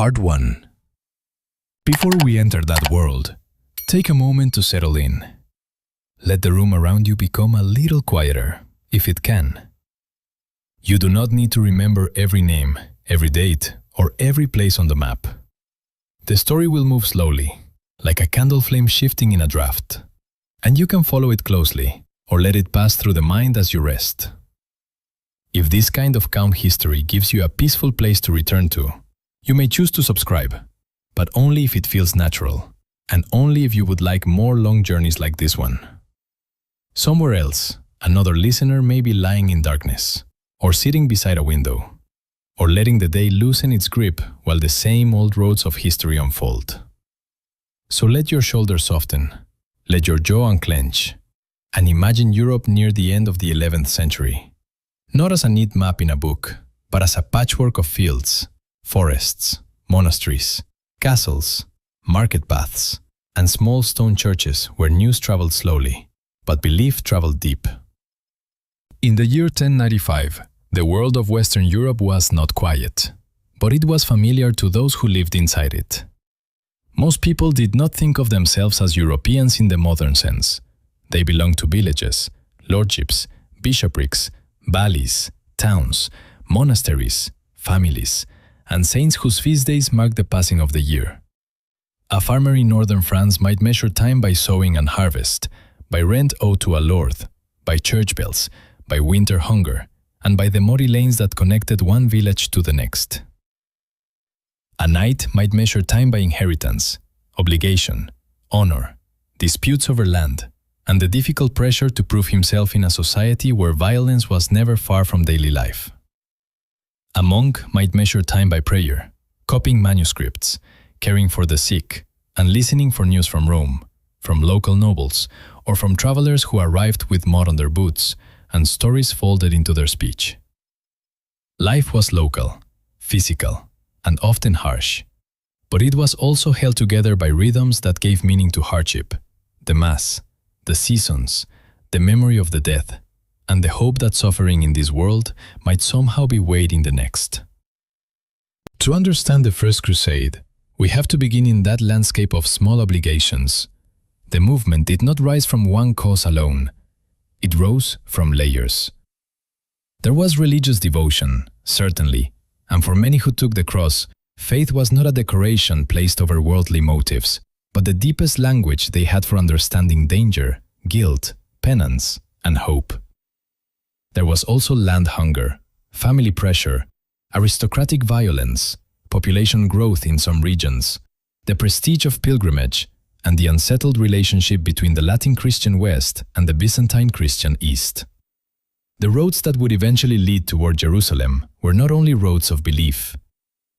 Part 1. Before we enter that world, take a moment to settle in. Let the room around you become a little quieter, if it can. You do not need to remember every name, every date, or every place on the map. The story will move slowly, like a candle flame shifting in a draft, and you can follow it closely, or let it pass through the mind as you rest. If this kind of calm history gives you a peaceful place to return to, you may choose to subscribe, but only if it feels natural, and only if you would like more long journeys like this one. Somewhere else, another listener may be lying in darkness, or sitting beside a window, or letting the day loosen its grip while the same old roads of history unfold. So let your shoulders soften, let your jaw unclench, and imagine Europe near the end of the 11th century. Not as a neat map in a book, but as a patchwork of fields, forests, monasteries, castles, market paths, and small stone churches where news traveled slowly, but belief traveled deep. In the year 1095, the world of Western Europe was not quiet, but it was familiar to those who lived inside it. Most people did not think of themselves as Europeans in the modern sense. They belonged to villages, lordships, bishoprics, valleys, towns, monasteries, families, and saints whose feast days marked the passing of the year. A farmer in northern France might measure time by sowing and harvest, by rent owed to a lord, by church bells, by winter hunger, and by the muddy lanes that connected one village to the next. A knight might measure time by inheritance, obligation, honor, disputes over land, and the difficult pressure to prove himself in a society where violence was never far from daily life. A monk might measure time by prayer, copying manuscripts, caring for the sick, and listening for news from Rome, from local nobles, or from travelers who arrived with mud on their boots and stories folded into their speech. Life was local, physical, and often harsh, but it was also held together by rhythms that gave meaning to hardship, the Mass, the seasons, the memory of the death, and the hope that suffering in this world might somehow be weighed in the next. To understand the First Crusade, we have to begin in that landscape of small obligations. The movement did not rise from one cause alone. It rose from layers. There was religious devotion, certainly, and for many who took the cross, faith was not a decoration placed over worldly motives, but the deepest language they had for understanding danger, guilt, penance, and hope. There was also land hunger, family pressure, aristocratic violence, population growth in some regions, the prestige of pilgrimage, and the unsettled relationship between the Latin Christian West and the Byzantine Christian East. The roads that would eventually lead toward Jerusalem were not only roads of belief.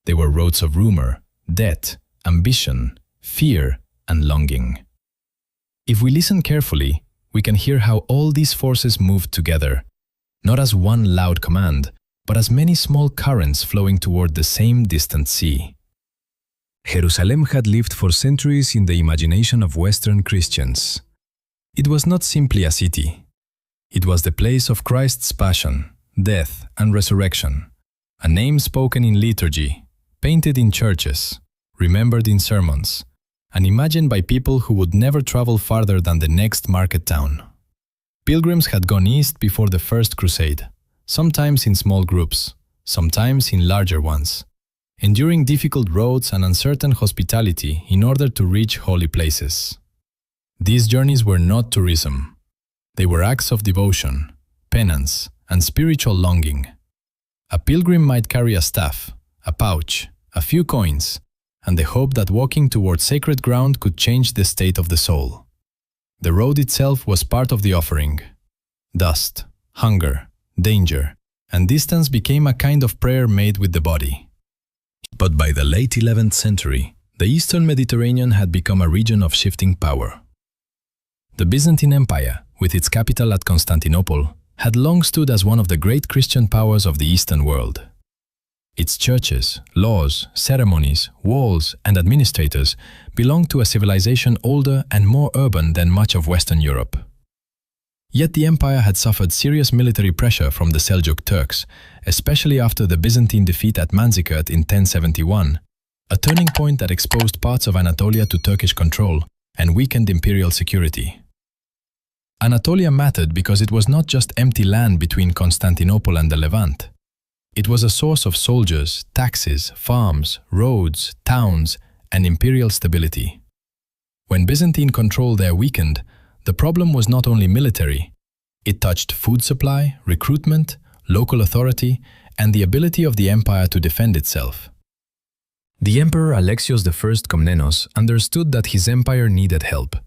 They were roads of rumor, debt, ambition, fear, and longing. If we listen carefully, we can hear how all these forces moved together, not as one loud command, but as many small currents flowing toward the same distant sea. Jerusalem had lived for centuries in the imagination of Western Christians. It was not simply a city. It was the place of Christ's passion, death, and resurrection, a name spoken in liturgy, painted in churches, remembered in sermons, and imagined by people who would never travel farther than the next market town. Pilgrims had gone east before the First Crusade, sometimes in small groups, sometimes in larger ones, enduring difficult roads and uncertain hospitality in order to reach holy places. These journeys were not tourism. They were acts of devotion, penance, and spiritual longing. A pilgrim might carry a staff, a pouch, a few coins, and the hope that walking toward sacred ground could change the state of the soul. The road itself was part of the offering. Dust, hunger, danger, and distance became a kind of prayer made with the body. But by the late 11th century, the Eastern Mediterranean had become a region of shifting power. The Byzantine Empire, with its capital at Constantinople, had long stood as one of the great Christian powers of the Eastern world. Its churches, laws, ceremonies, walls, and administrators belonged to a civilization older and more urban than much of Western Europe. Yet the empire had suffered serious military pressure from the Seljuk Turks, especially after the Byzantine defeat at Manzikert in 1071, a turning point that exposed parts of Anatolia to Turkish control and weakened imperial security. Anatolia mattered because it was not just empty land between Constantinople and the Levant. It was a source of soldiers, taxes, farms, roads, towns, and imperial stability. When Byzantine control there weakened, the problem was not only military. It touched food supply, recruitment, local authority, and the ability of the empire to defend itself. The Emperor Alexios I Komnenos understood that his empire needed help.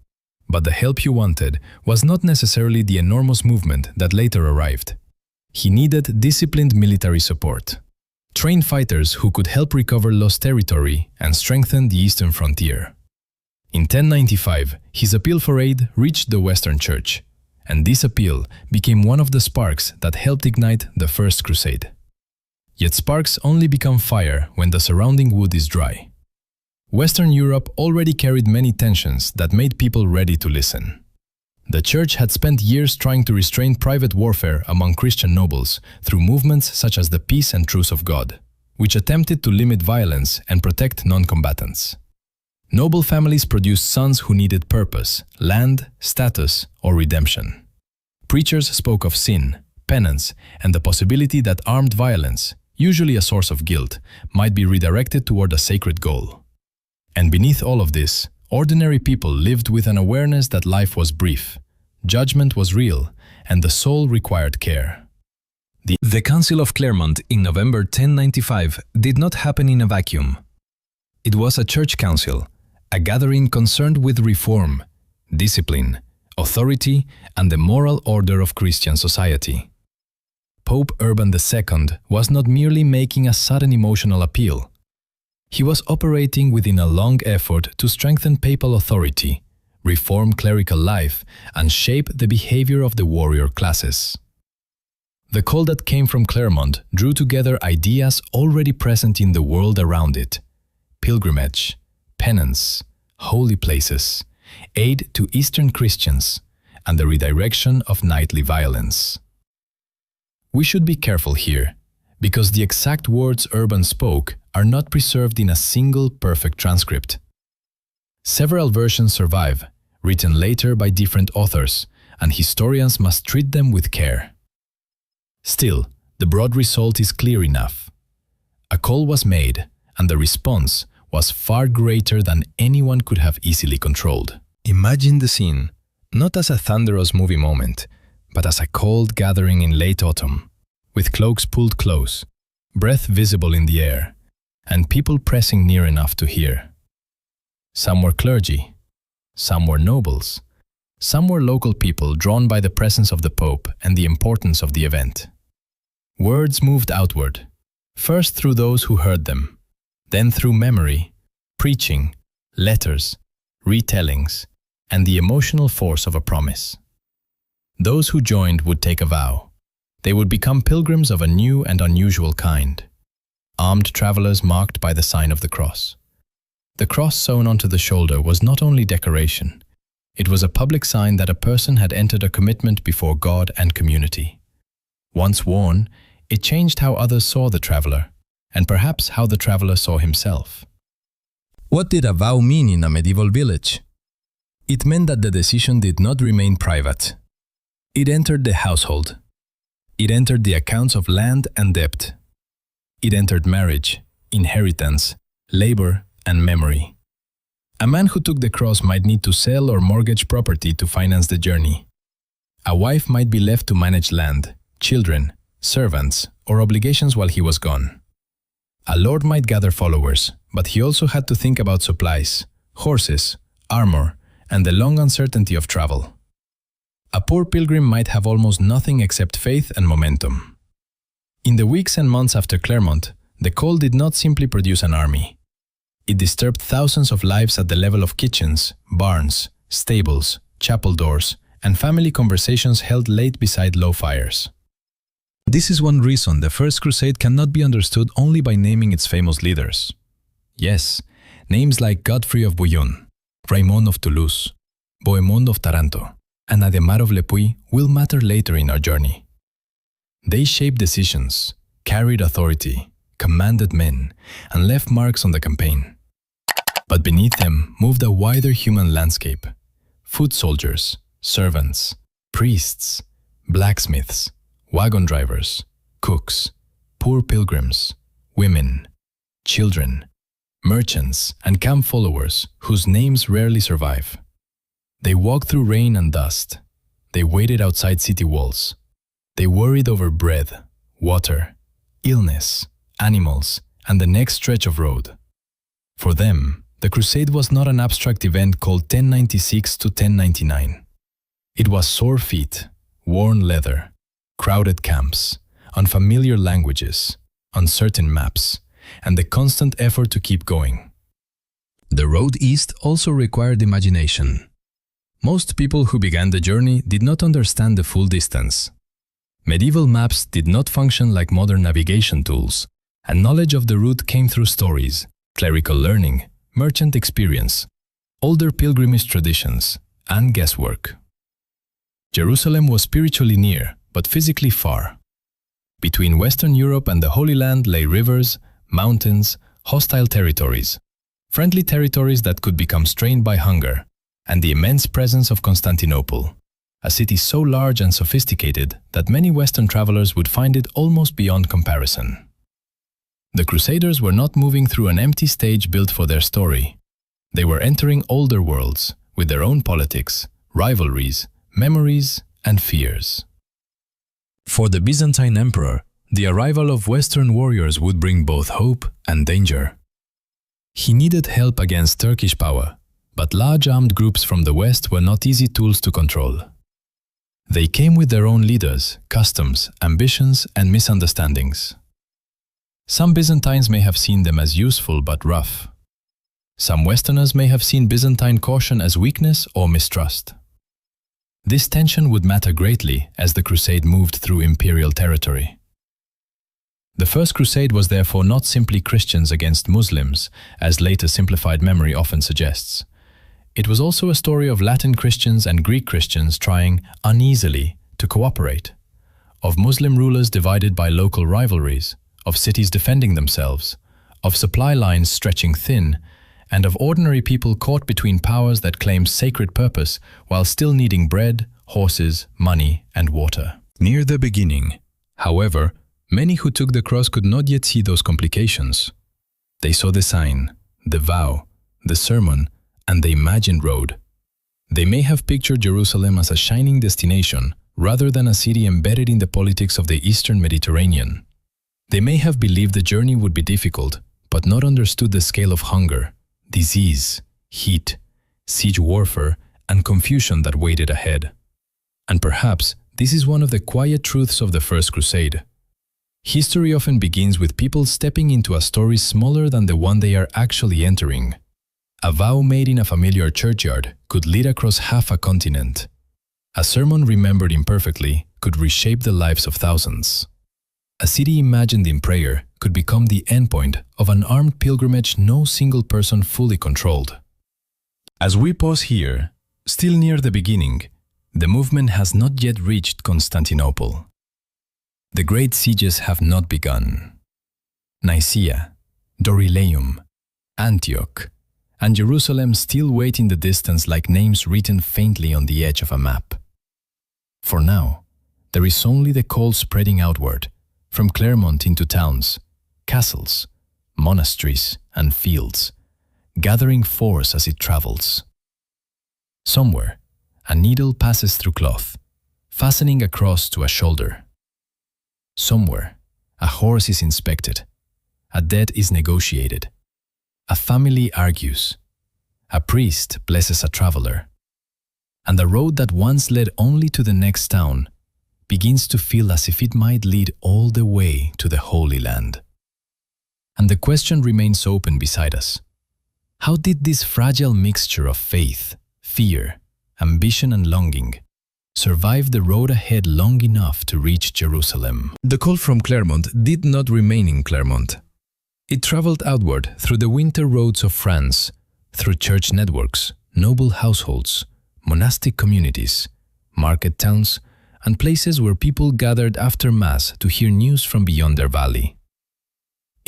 But the help he wanted was not necessarily the enormous movement that later arrived. He needed disciplined military support, trained fighters who could help recover lost territory and strengthen the eastern frontier. In 1095, his appeal for aid reached the Western Church, and this appeal became one of the sparks that helped ignite the First Crusade. Yet sparks only become fire when the surrounding wood is dry. Western Europe already carried many tensions that made people ready to listen. The Church had spent years trying to restrain private warfare among Christian nobles through movements such as the Peace and Truce of God, which attempted to limit violence and protect non-combatants. Noble families produced sons who needed purpose, land, status, or redemption. Preachers spoke of sin, penance, and the possibility that armed violence, usually a source of guilt, might be redirected toward a sacred goal. And beneath all of this, ordinary people lived with an awareness that life was brief, judgment was real, and the soul required care. The Council of Clermont in November 1095 did not happen in a vacuum. It was a church council, a gathering concerned with reform, discipline, authority, and the moral order of Christian society. Pope Urban II was not merely making a sudden emotional appeal. He was operating within a long effort to strengthen papal authority, reform clerical life, and shape the behavior of the warrior classes. The call that came from Clermont drew together ideas already present in the world around it: pilgrimage, penance, holy places, aid to Eastern Christians, and the redirection of nightly violence. We should be careful here, because the exact words Urban spoke are not preserved in a single perfect transcript. Several versions survive, written later by different authors, and historians must treat them with care. Still, the broad result is clear enough. A call was made, and the response was far greater than anyone could have easily controlled. Imagine the scene, not as a thunderous movie moment, but as a cold gathering in late autumn, with cloaks pulled close, breath visible in the air, and people pressing near enough to hear. Some were clergy, some were nobles, some were local people drawn by the presence of the Pope and the importance of the event. Words moved outward, first through those who heard them, then through memory, preaching, letters, retellings, and the emotional force of a promise. Those who joined would take a vow. They would become pilgrims of a new and unusual kind, armed travelers marked by the sign of the cross. The cross sewn onto the shoulder was not only decoration, it was a public sign that a person had entered a commitment before God and community. Once worn, it changed how others saw the traveler, and perhaps how the traveler saw himself. What did a vow mean in a medieval village? It meant that the decision did not remain private. It entered the household. It entered the accounts of land and debt. It entered marriage, inheritance, labor, and memory. A man who took the cross might need to sell or mortgage property to finance the journey. A wife might be left to manage land, children, servants, or obligations while he was gone. A lord might gather followers, but he also had to think about supplies, horses, armor, and the long uncertainty of travel. A poor pilgrim might have almost nothing except faith and momentum. In the weeks and months after Clermont, the call did not simply produce an army. It disturbed thousands of lives at the level of kitchens, barns, stables, chapel doors, and family conversations held late beside low fires. This is one reason the First Crusade cannot be understood only by naming its famous leaders. Yes, names like Godfrey of Bouillon, Raymond of Toulouse, Bohemond of Taranto, and Adhemar of Le Puy will matter later in our journey. They shaped decisions, carried authority, commanded men, and left marks on the campaign. But beneath them moved a wider human landscape: foot soldiers, servants, priests, blacksmiths, wagon drivers, cooks, poor pilgrims, women, children, merchants, and camp followers whose names rarely survive. They walked through rain and dust. They waited outside city walls. They worried over bread, water, illness, animals, and the next stretch of road. For them, the crusade was not an abstract event called 1096 to 1099. It was sore feet, worn leather, crowded camps, unfamiliar languages, uncertain maps, and the constant effort to keep going. The road east also required imagination. Most people who began the journey did not understand the full distance. Medieval maps did not function like modern navigation tools, and knowledge of the route came through stories, clerical learning, merchant experience, older pilgrimage traditions, and guesswork. Jerusalem was spiritually near, but physically far. Between Western Europe and the Holy Land lay rivers, mountains, hostile territories, friendly territories that could become strained by hunger, and the immense presence of Constantinople, a city so large and sophisticated that many Western travelers would find it almost beyond comparison. The Crusaders were not moving through an empty stage built for their story. They were entering older worlds with their own politics, rivalries, memories, and fears. For the Byzantine emperor, the arrival of Western warriors would bring both hope and danger. He needed help against Turkish power, but large armed groups from the West were not easy tools to control. They came with their own leaders, customs, ambitions, and misunderstandings. Some Byzantines may have seen them as useful but rough. Some Westerners may have seen Byzantine caution as weakness or mistrust. This tension would matter greatly as the crusade moved through imperial territory. The First Crusade was therefore not simply Christians against Muslims, as later simplified memory often suggests. It was also a story of Latin Christians and Greek Christians trying uneasily to cooperate, of Muslim rulers divided by local rivalries, of cities defending themselves, of supply lines stretching thin, and of ordinary people caught between powers that claimed sacred purpose while still needing bread, horses, money, and water. Near the beginning, however, many who took the cross could not yet see those complications. They saw the sign, the vow, the sermon, and the imagined road. They may have pictured Jerusalem as a shining destination rather than a city embedded in the politics of the Eastern Mediterranean. They may have believed the journey would be difficult, but not understood the scale of hunger, disease, heat, siege warfare, and confusion that waited ahead. And perhaps this is one of the quiet truths of the First Crusade. History often begins with people stepping into a story smaller than the one they are actually entering. A vow made in a familiar churchyard could lead across half a continent. A sermon remembered imperfectly could reshape the lives of thousands. A city imagined in prayer could become the endpoint of an armed pilgrimage no single person fully controlled. As we pause here, still near the beginning, the movement has not yet reached Constantinople. The great sieges have not begun. Nicaea, Dorylaeum, Antioch, and Jerusalem still wait in the distance like names written faintly on the edge of a map. For now, there is only the call spreading outward, from Clermont into towns, castles, monasteries, and fields, gathering force as it travels. Somewhere, a needle passes through cloth, fastening across to a shoulder. Somewhere, a horse is inspected, a debt is negotiated, a family argues, a priest blesses a traveler, and the road that once led only to the next town begins to feel as if it might lead all the way to the Holy Land. And the question remains open beside us. How did this fragile mixture of faith, fear, ambition, and longing survive the road ahead long enough to reach Jerusalem? The call from Clermont did not remain in Clermont. It traveled outward through the winter roads of France, through church networks, noble households, monastic communities, market towns, and places where people gathered after Mass to hear news from beyond their valley.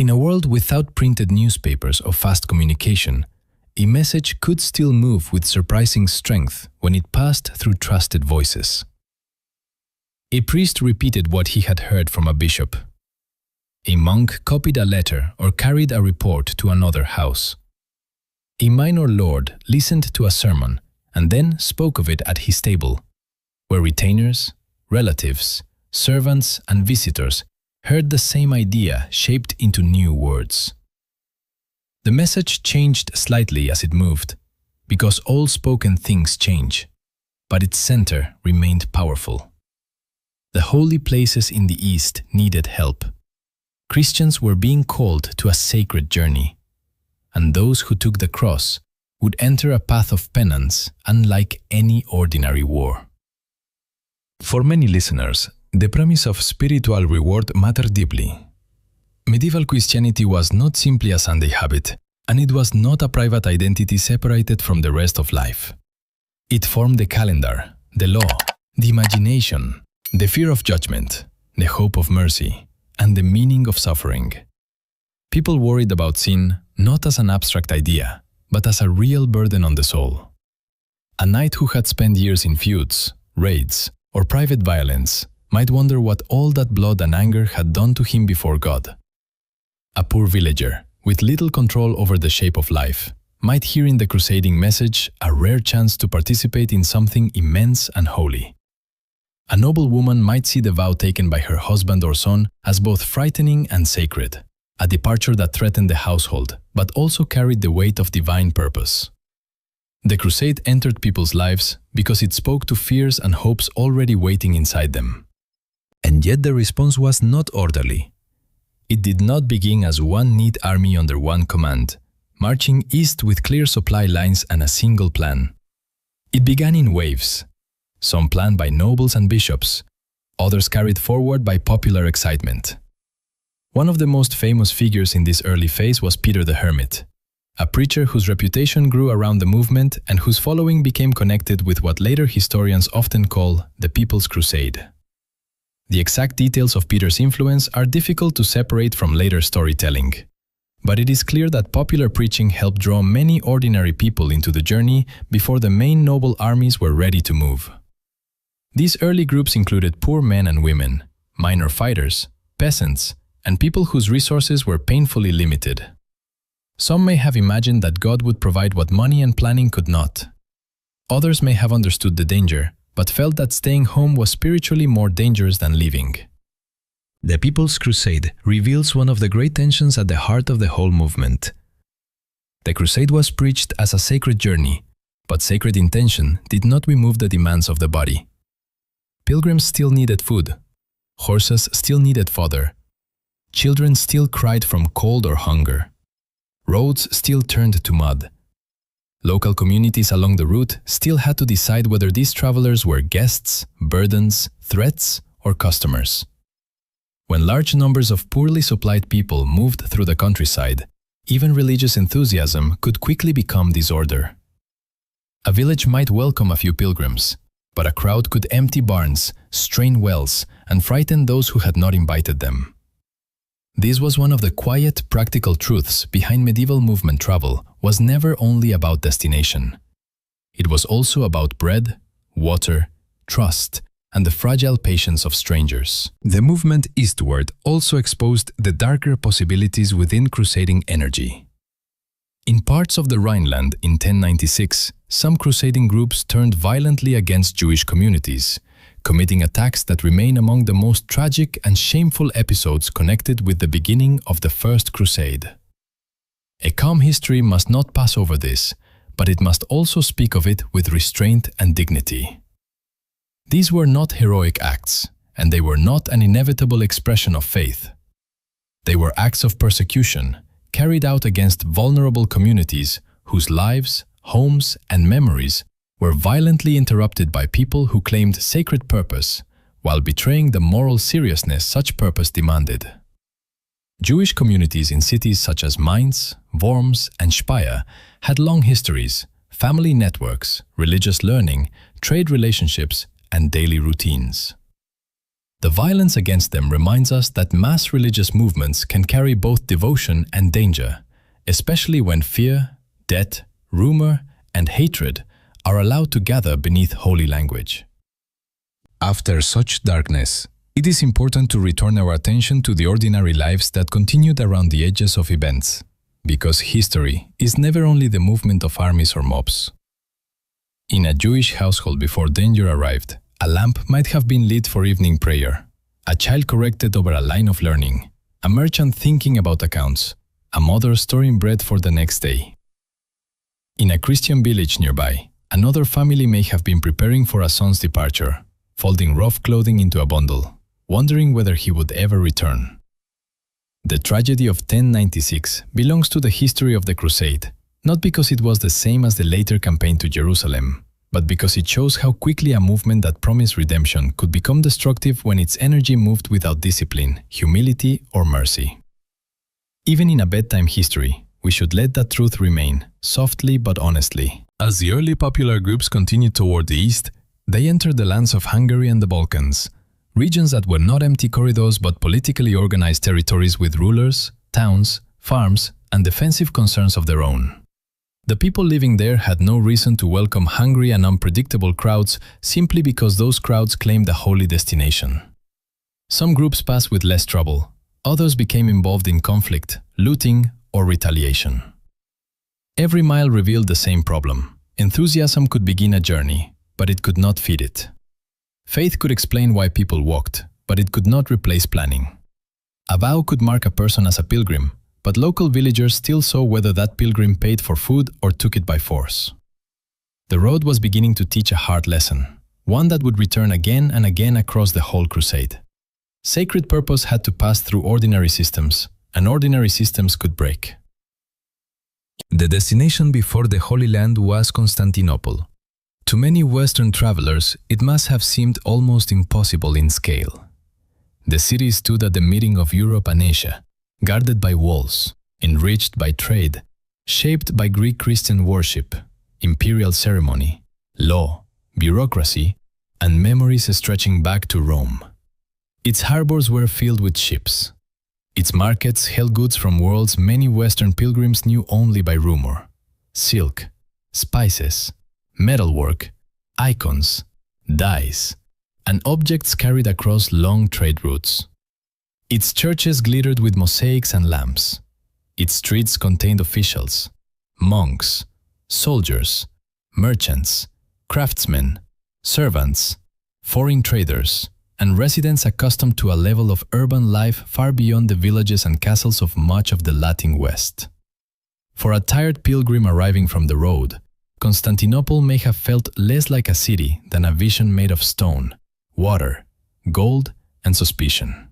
In a world without printed newspapers or fast communication, a message could still move with surprising strength when it passed through trusted voices. A priest repeated what he had heard from a bishop. A monk copied a letter or carried a report to another house. A minor lord listened to a sermon and then spoke of it at his table, where retainers, relatives, servants, and visitors heard the same idea shaped into new words. The message changed slightly as it moved, because all spoken things change, but its center remained powerful. The holy places in the East needed help. Christians were being called to a sacred journey, and those who took the cross would enter a path of penance unlike any ordinary war. For many listeners, the promise of spiritual reward mattered deeply. Medieval Christianity was not simply a Sunday habit, and it was not a private identity separated from the rest of life. It formed the calendar, the law, the imagination, the fear of judgment, the hope of mercy, and the meaning of suffering. People worried about sin not as an abstract idea, but as a real burden on the soul. A knight who had spent years in feuds, raids, or private violence might wonder what all that blood and anger had done to him before God. A poor villager, with little control over the shape of life, might hear in the crusading message a rare chance to participate in something immense and holy. A noble woman might see the vow taken by her husband or son as both frightening and sacred, a departure that threatened the household, but also carried the weight of divine purpose. The crusade entered people's lives because it spoke to fears and hopes already waiting inside them. And yet the response was not orderly. It did not begin as one neat army under one command, marching east with clear supply lines and a single plan. It began in waves, some planned by nobles and bishops, others carried forward by popular excitement. One of the most famous figures in this early phase was Peter the Hermit, a preacher whose reputation grew around the movement and whose following became connected with what later historians often call the People's Crusade. The exact details of Peter's influence are difficult to separate from later storytelling, but it is clear that popular preaching helped draw many ordinary people into the journey before the main noble armies were ready to move. These early groups included poor men and women, minor fighters, peasants, and people whose resources were painfully limited. Some may have imagined that God would provide what money and planning could not. Others may have understood the danger, but felt that staying home was spiritually more dangerous than leaving. The People's Crusade reveals one of the great tensions at the heart of the whole movement. The crusade was preached as a sacred journey, but sacred intention did not remove the demands of the body. Pilgrims still needed food. Horses still needed fodder. Children still cried from cold or hunger. Roads still turned to mud. Local communities along the route still had to decide whether these travelers were guests, burdens, threats, or customers. When large numbers of poorly supplied people moved through the countryside, even religious enthusiasm could quickly become disorder. A village might welcome a few pilgrims, but a crowd could empty barns, strain wells, and frighten those who had not invited them. This was one of the quiet, practical truths behind medieval movement travel was never only about destination. It was also about bread, water, trust, and the fragile patience of strangers. The movement eastward also exposed the darker possibilities within crusading energy. In parts of the Rhineland in 1096, some crusading groups turned violently against Jewish communities, committing attacks that remain among the most tragic and shameful episodes connected with the beginning of the First Crusade. A calm history must not pass over this, but it must also speak of it with restraint and dignity. These were not heroic acts, and they were not an inevitable expression of faith. They were acts of persecution, carried out against vulnerable communities whose lives, homes, and memories were violently interrupted by people who claimed sacred purpose, while betraying the moral seriousness such purpose demanded. Jewish communities in cities such as Mainz, Worms, and Speyer had long histories, family networks, religious learning, trade relationships, and daily routines. The violence against them reminds us that mass religious movements can carry both devotion and danger, especially when fear, debt, rumor, and hatred are allowed to gather beneath holy language. After such darkness, it is important to return our attention to the ordinary lives that continued around the edges of events, because history is never only the movement of armies or mobs. In a Jewish household before danger arrived, a lamp might have been lit for evening prayer, a child corrected over a line of learning, a merchant thinking about accounts, a mother storing bread for the next day. In a Christian village nearby, another family may have been preparing for a son's departure, folding rough clothing into a bundle, wondering whether he would ever return. The tragedy of 1096 belongs to the history of the Crusade, not because it was the same as the later campaign to Jerusalem, but because it shows how quickly a movement that promised redemption could become destructive when its energy moved without discipline, humility, or mercy. Even in a bedtime history, we should let that truth remain, softly but honestly. As the early popular groups continued toward the east, they entered the lands of Hungary and the Balkans, regions that were not empty corridors but politically organized territories with rulers, towns, farms, and defensive concerns of their own. The people living there had no reason to welcome hungry and unpredictable crowds simply because those crowds claimed a holy destination. Some groups passed with less trouble, others became involved in conflict, looting, or retaliation. Every mile revealed the same problem. Enthusiasm could begin a journey, but it could not feed it. Faith could explain why people walked, but it could not replace planning. A vow could mark a person as a pilgrim, but local villagers still saw whether that pilgrim paid for food or took it by force. The road was beginning to teach a hard lesson, one that would return again and again across the whole crusade. Sacred purpose had to pass through ordinary systems, and ordinary systems could break. The destination before the Holy Land was Constantinople. To many Western travelers, it must have seemed almost impossible in scale. The city stood at the meeting of Europe and Asia, guarded by walls, enriched by trade, shaped by Greek Christian worship, imperial ceremony, law, bureaucracy, and memories stretching back to Rome. Its harbors were filled with ships. Its markets held goods from worlds many Western pilgrims knew only by rumor: silk, spices, metalwork, icons, dyes, and objects carried across long trade routes. Its churches glittered with mosaics and lamps. Its streets contained officials, monks, soldiers, merchants, craftsmen, servants, foreign traders, and residents accustomed to a level of urban life far beyond the villages and castles of much of the Latin West. For a tired pilgrim arriving from the road, Constantinople may have felt less like a city than a vision made of stone, water, gold, and suspicion.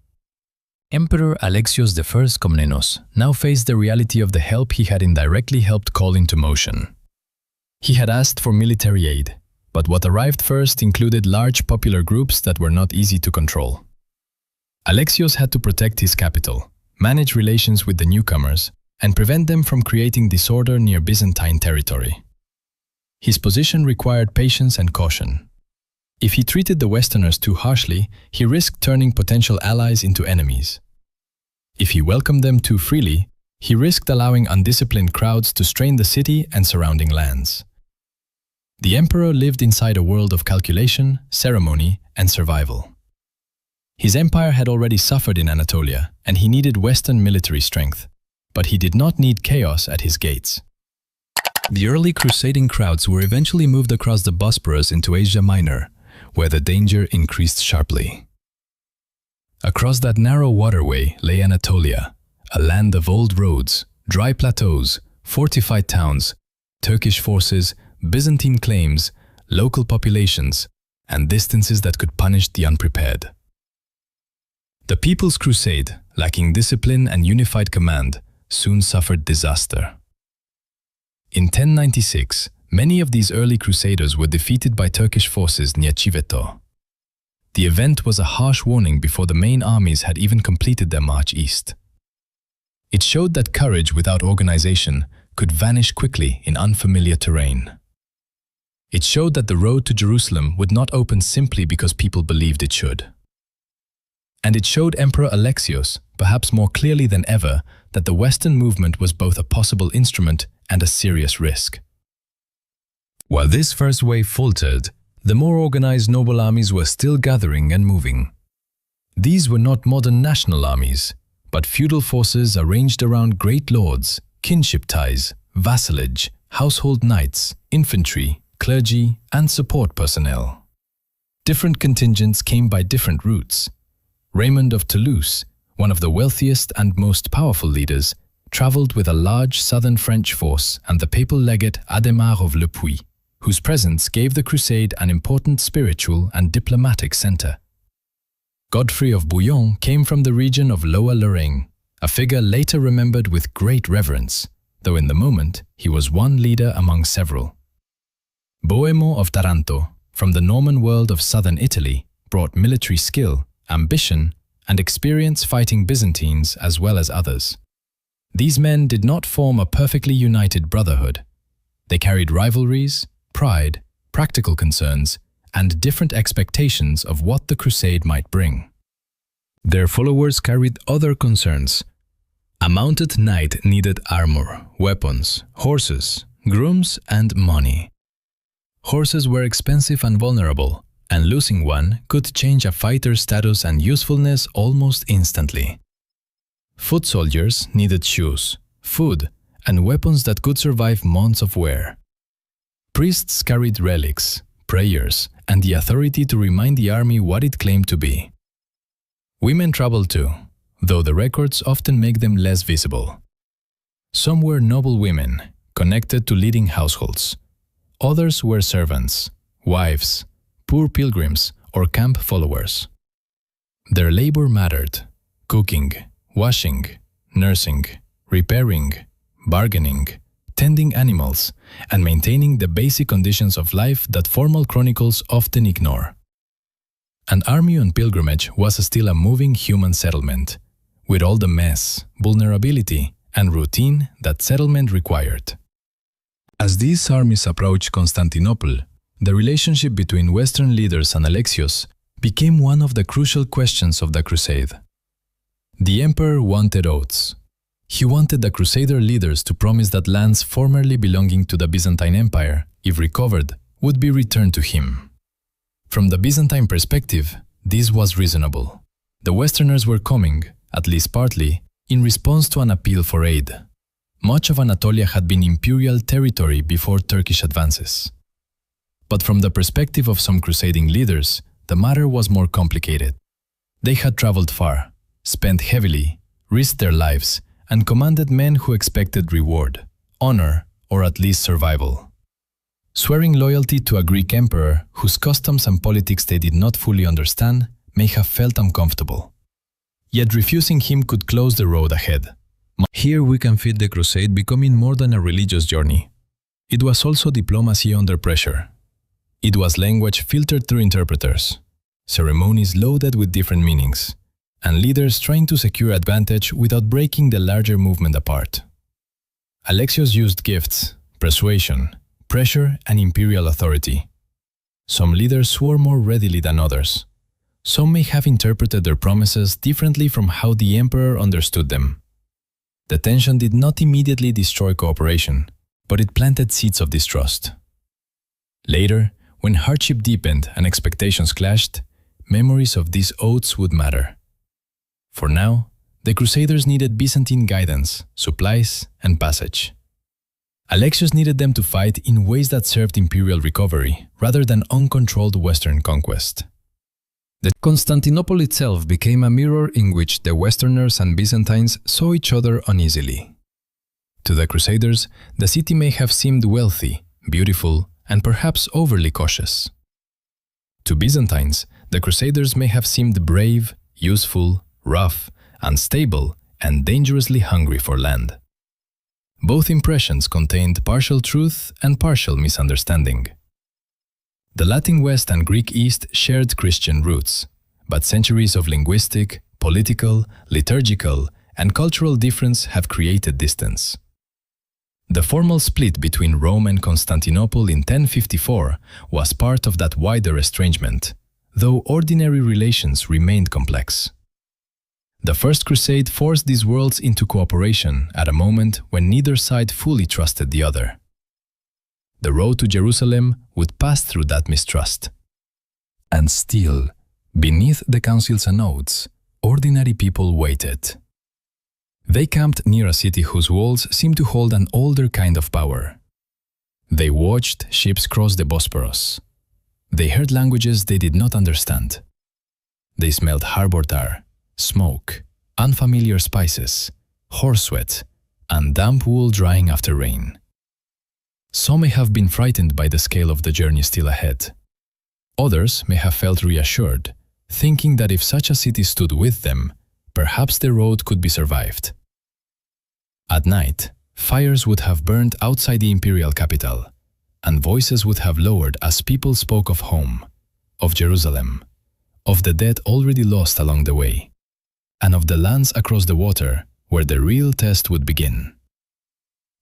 Emperor Alexios I Komnenos now faced the reality of the help he had indirectly helped call into motion. He had asked for military aid, but what arrived first included large popular groups that were not easy to control. Alexios had to protect his capital, manage relations with the newcomers, and prevent them from creating disorder near Byzantine territory. His position required patience and caution. If he treated the Westerners too harshly, he risked turning potential allies into enemies. If he welcomed them too freely, he risked allowing undisciplined crowds to strain the city and surrounding lands. The emperor lived inside a world of calculation, ceremony, and survival. His empire had already suffered in Anatolia, and he needed Western military strength, but he did not need chaos at his gates. The early crusading crowds were eventually moved across the Bosporus into Asia Minor, where the danger increased sharply. Across that narrow waterway lay Anatolia, a land of old roads, dry plateaus, fortified towns, Turkish forces, Byzantine claims, local populations, and distances that could punish the unprepared. The People's Crusade, lacking discipline and unified command, soon suffered disaster. In 1096, many of these early crusaders were defeated by Turkish forces near Civeto. The event was a harsh warning before the main armies had even completed their march east. It showed that courage without organization could vanish quickly in unfamiliar terrain. It showed that the road to Jerusalem would not open simply because people believed it should. And it showed Emperor Alexios, perhaps more clearly than ever, that the Western movement was both a possible instrument and a serious risk. While this first wave faltered, the more organized noble armies were still gathering and moving. These were not modern national armies, but feudal forces arranged around great lords, kinship ties, vassalage, household knights, infantry, clergy, and support personnel. Different contingents came by different routes. Raymond of Toulouse, one of the wealthiest and most powerful leaders, traveled with a large southern French force and the papal legate Adhémar of Le Puy, whose presence gave the crusade an important spiritual and diplomatic center. Godfrey of Bouillon came from the region of Lower Lorraine, a figure later remembered with great reverence, though in the moment he was one leader among several. Bohemond of Taranto, from the Norman world of southern Italy, brought military skill, ambition, and experience fighting Byzantines as well as others. These men did not form a perfectly united brotherhood. They carried rivalries, pride, practical concerns, and different expectations of what the crusade might bring. Their followers carried other concerns. A mounted knight needed armor, weapons, horses, grooms, and money. Horses were expensive and vulnerable, and losing one could change a fighter's status and usefulness almost instantly. Foot soldiers needed shoes, food, and weapons that could survive months of wear. Priests carried relics, prayers, and the authority to remind the army what it claimed to be. Women traveled too, though the records often make them less visible. Some were noble women, connected to leading households. Others were servants, wives, poor pilgrims, or camp followers. Their labor mattered: cooking, washing, nursing, repairing, bargaining, tending animals, and maintaining the basic conditions of life that formal chronicles often ignore. An army on pilgrimage was still a moving human settlement, with all the mess, vulnerability, and routine that settlement required. As these armies approached Constantinople, the relationship between Western leaders and Alexios became one of the crucial questions of the crusade. The emperor wanted oaths. He wanted the crusader leaders to promise that lands formerly belonging to the Byzantine Empire, if recovered, would be returned to him. From the Byzantine perspective, this was reasonable. The Westerners were coming, at least partly, in response to an appeal for aid. Much of Anatolia had been imperial territory before Turkish advances. But from the perspective of some crusading leaders, the matter was more complicated. They had traveled far, spent heavily, risked their lives, and commanded men who expected reward, honor, or at least survival. Swearing loyalty to a Greek emperor whose customs and politics they did not fully understand may have felt uncomfortable. Yet refusing him could close the road ahead. Here we can feel the crusade becoming more than a religious journey. It was also diplomacy under pressure. It was language filtered through interpreters, ceremonies loaded with different meanings, and leaders trying to secure advantage without breaking the larger movement apart. Alexios used gifts, persuasion, pressure, and imperial authority. Some leaders swore more readily than others. Some may have interpreted their promises differently from how the emperor understood them. The tension did not immediately destroy cooperation, but it planted seeds of distrust. Later, when hardship deepened and expectations clashed, memories of these oaths would matter. For now, the Crusaders needed Byzantine guidance, supplies, and passage. Alexios needed them to fight in ways that served imperial recovery rather than uncontrolled Western conquest. The Constantinople itself became a mirror in which the Westerners and Byzantines saw each other uneasily. To the Crusaders, the city may have seemed wealthy, beautiful, and perhaps overly cautious. To Byzantines, the Crusaders may have seemed brave, useful, rough, unstable, and dangerously hungry for land. Both impressions contained partial truth and partial misunderstanding. The Latin West and Greek East shared Christian roots, but centuries of linguistic, political, liturgical, and cultural difference have created distance. The formal split between Rome and Constantinople in 1054 was part of that wider estrangement, though ordinary relations remained complex. The First Crusade forced these worlds into cooperation at a moment when neither side fully trusted the other. The road to Jerusalem would pass through that mistrust. And still, beneath the councils and oaths, ordinary people waited. They camped near a city whose walls seemed to hold an older kind of power. They watched ships cross the Bosporus. They heard languages they did not understand. They smelled harbor tar, smoke, unfamiliar spices, horse sweat, and damp wool drying after rain. Some may have been frightened by the scale of the journey still ahead. Others may have felt reassured, thinking that if such a city stood with them, perhaps the road could be survived. At night, fires would have burned outside the imperial capital, and voices would have lowered as people spoke of home, of Jerusalem, of the dead already lost along the way, and of the lands across the water where the real test would begin.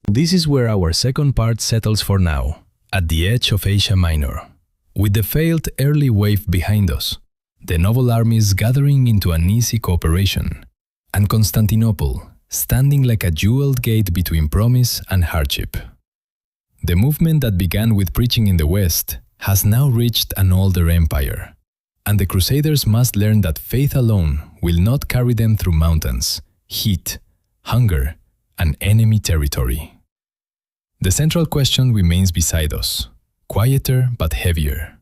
This is where our second part settles for now, at the edge of Asia Minor. With the failed early wave behind us, the noble armies gathering into an easy cooperation, and Constantinople standing like a jeweled gate between promise and hardship. The movement that began with preaching in the West has now reached an older empire, and the Crusaders must learn that faith alone will not carry them through mountains, heat, hunger, and enemy territory. The central question remains beside us, quieter but heavier.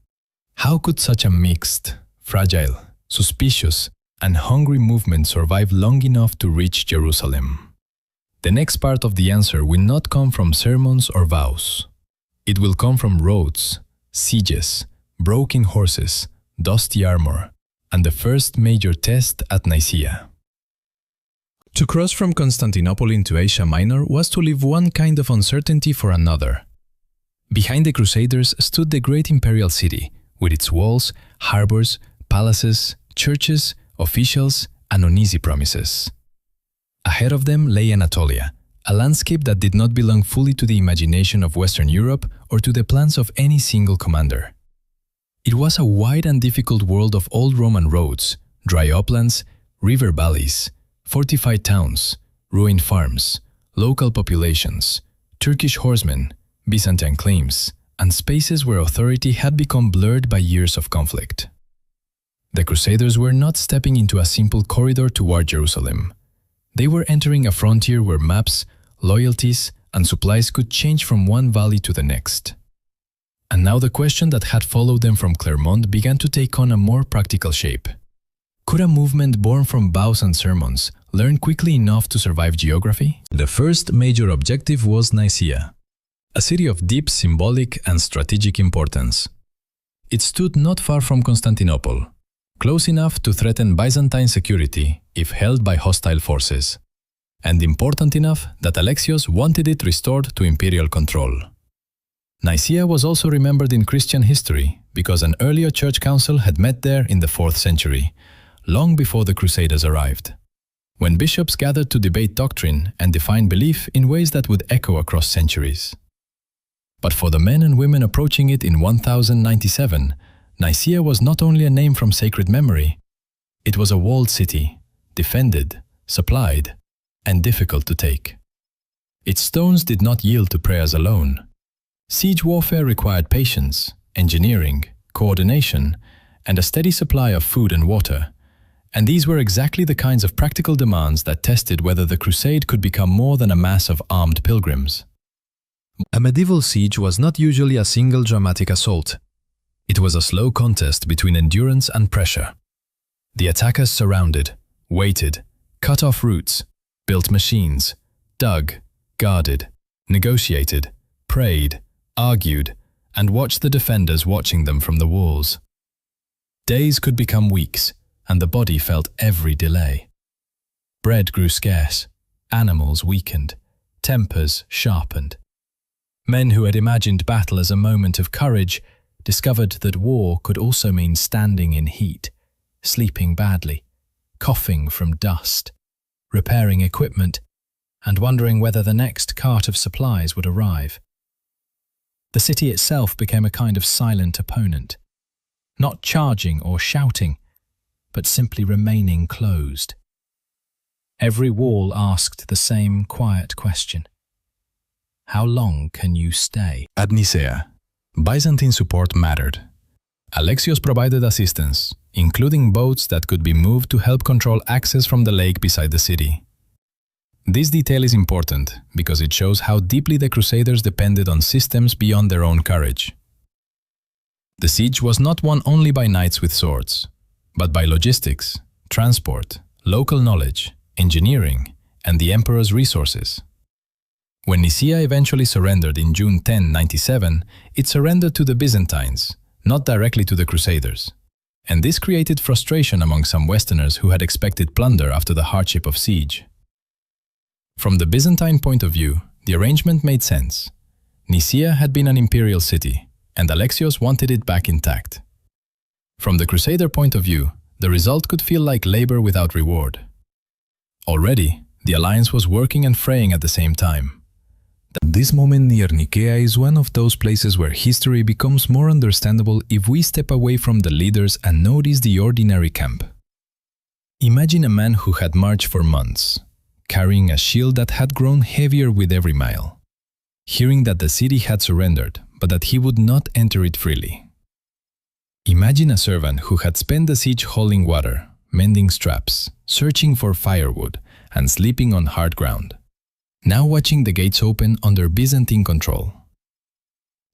How could such a mixed, fragile, suspicious, and hungry movement survive long enough to reach Jerusalem? The next part of the answer will not come from sermons or vows. It will come from roads, sieges, broken horses, dusty armor, and the first major test at Nicaea. To cross from Constantinople into Asia Minor was to leave one kind of uncertainty for another. Behind the Crusaders stood the great imperial city, with its walls, harbors, palaces, churches, officials, and uneasy promises. Ahead of them lay Anatolia, a landscape that did not belong fully to the imagination of Western Europe or to the plans of any single commander. It was a wide and difficult world of old Roman roads, dry uplands, river valleys, fortified towns, ruined farms, local populations, Turkish horsemen, Byzantine claims, and spaces where authority had become blurred by years of conflict. The Crusaders were not stepping into a simple corridor toward Jerusalem. They were entering a frontier where maps, loyalties, and supplies could change from one valley to the next. And now the question that had followed them from Clermont began to take on a more practical shape. Could a movement born from vows and sermons learn quickly enough to survive geography? The first major objective was Nicaea, a city of deep symbolic and strategic importance. It stood not far from Constantinople, close enough to threaten Byzantine security if held by hostile forces, and important enough that Alexios wanted it restored to imperial control. Nicaea was also remembered in Christian history because an earlier church council had met there in the 4th century, long before the Crusaders arrived, when bishops gathered to debate doctrine and define belief in ways that would echo across centuries. But for the men and women approaching it in 1097, Nicaea was not only a name from sacred memory, it was a walled city, defended, supplied, and difficult to take. Its stones did not yield to prayers alone. Siege warfare required patience, engineering, coordination, and a steady supply of food and water, and these were exactly the kinds of practical demands that tested whether the crusade could become more than a mass of armed pilgrims. A medieval siege was not usually a single dramatic assault. It was a slow contest between endurance and pressure. The attackers surrounded, waited, cut off routes, built machines, dug, guarded, negotiated, prayed, argued, and watched the defenders watching them from the walls. Days could become weeks, and the body felt every delay. Bread grew scarce, animals weakened, tempers sharpened. Men who had imagined battle as a moment of courage discovered that war could also mean standing in heat, sleeping badly, coughing from dust, repairing equipment, and wondering whether the next cart of supplies would arrive. The city itself became a kind of silent opponent, not charging or shouting, but simply remaining closed. Every wall asked the same quiet question. How long can you stay? At Nicaea, Byzantine support mattered. Alexios provided assistance, including boats that could be moved to help control access from the lake beside the city. This detail is important because it shows how deeply the Crusaders depended on systems beyond their own courage. The siege was not won only by knights with swords, but by logistics, transport, local knowledge, engineering, and the emperor's resources. When Nicaea eventually surrendered in June 1097, it surrendered to the Byzantines, not directly to the Crusaders. And this created frustration among some Westerners who had expected plunder after the hardship of siege. From the Byzantine point of view, the arrangement made sense. Nicaea had been an imperial city, and Alexios wanted it back intact. From the Crusader point of view, the result could feel like labor without reward. Already, the alliance was working and fraying at the same time. This moment near Nicaea is one of those places where history becomes more understandable if we step away from the leaders and notice the ordinary camp. Imagine a man who had marched for months, carrying a shield that had grown heavier with every mile, hearing that the city had surrendered, but that he would not enter it freely. Imagine a servant who had spent the siege hauling water, mending straps, searching for firewood, and sleeping on hard ground, now watching the gates open under Byzantine control.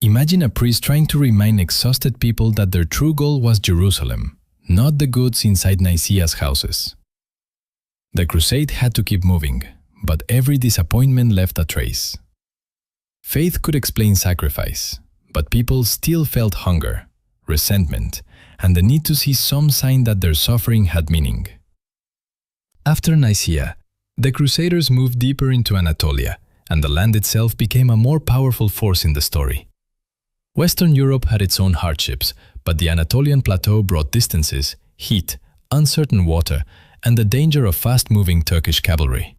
Imagine a priest trying to remind exhausted people that their true goal was Jerusalem, not the goods inside Nicaea's houses. The crusade had to keep moving, but every disappointment left a trace. Faith could explain sacrifice, but people still felt hunger, resentment, and the need to see some sign that their suffering had meaning. After Nicaea, the Crusaders moved deeper into Anatolia, and the land itself became a more powerful force in the story. Western Europe had its own hardships, but the Anatolian plateau brought distances, heat, uncertain water, and the danger of fast-moving Turkish cavalry.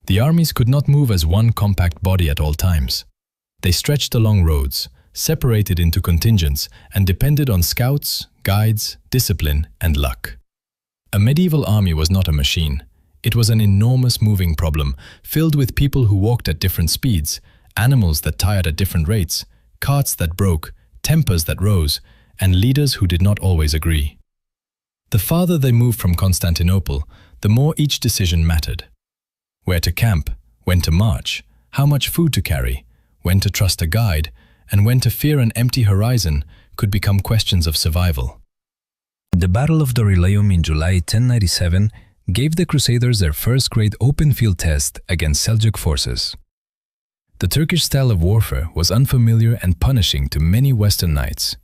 The armies could not move as one compact body at all times. They stretched along roads, separated into contingents, and depended on scouts, guides, discipline, and luck. A medieval army was not a machine. It was an enormous moving problem, filled with people who walked at different speeds, animals that tired at different rates, carts that broke, tempers that rose, and leaders who did not always agree. The farther they moved from Constantinople, the more each decision mattered. Where to camp, when to march, how much food to carry, when to trust a guide, and when to fear an empty horizon could become questions of survival. The Battle of Dorylaeum in July 1097 gave the Crusaders their first great open-field test against Seljuk forces. The Turkish style of warfare was unfamiliar and punishing to many Western knights.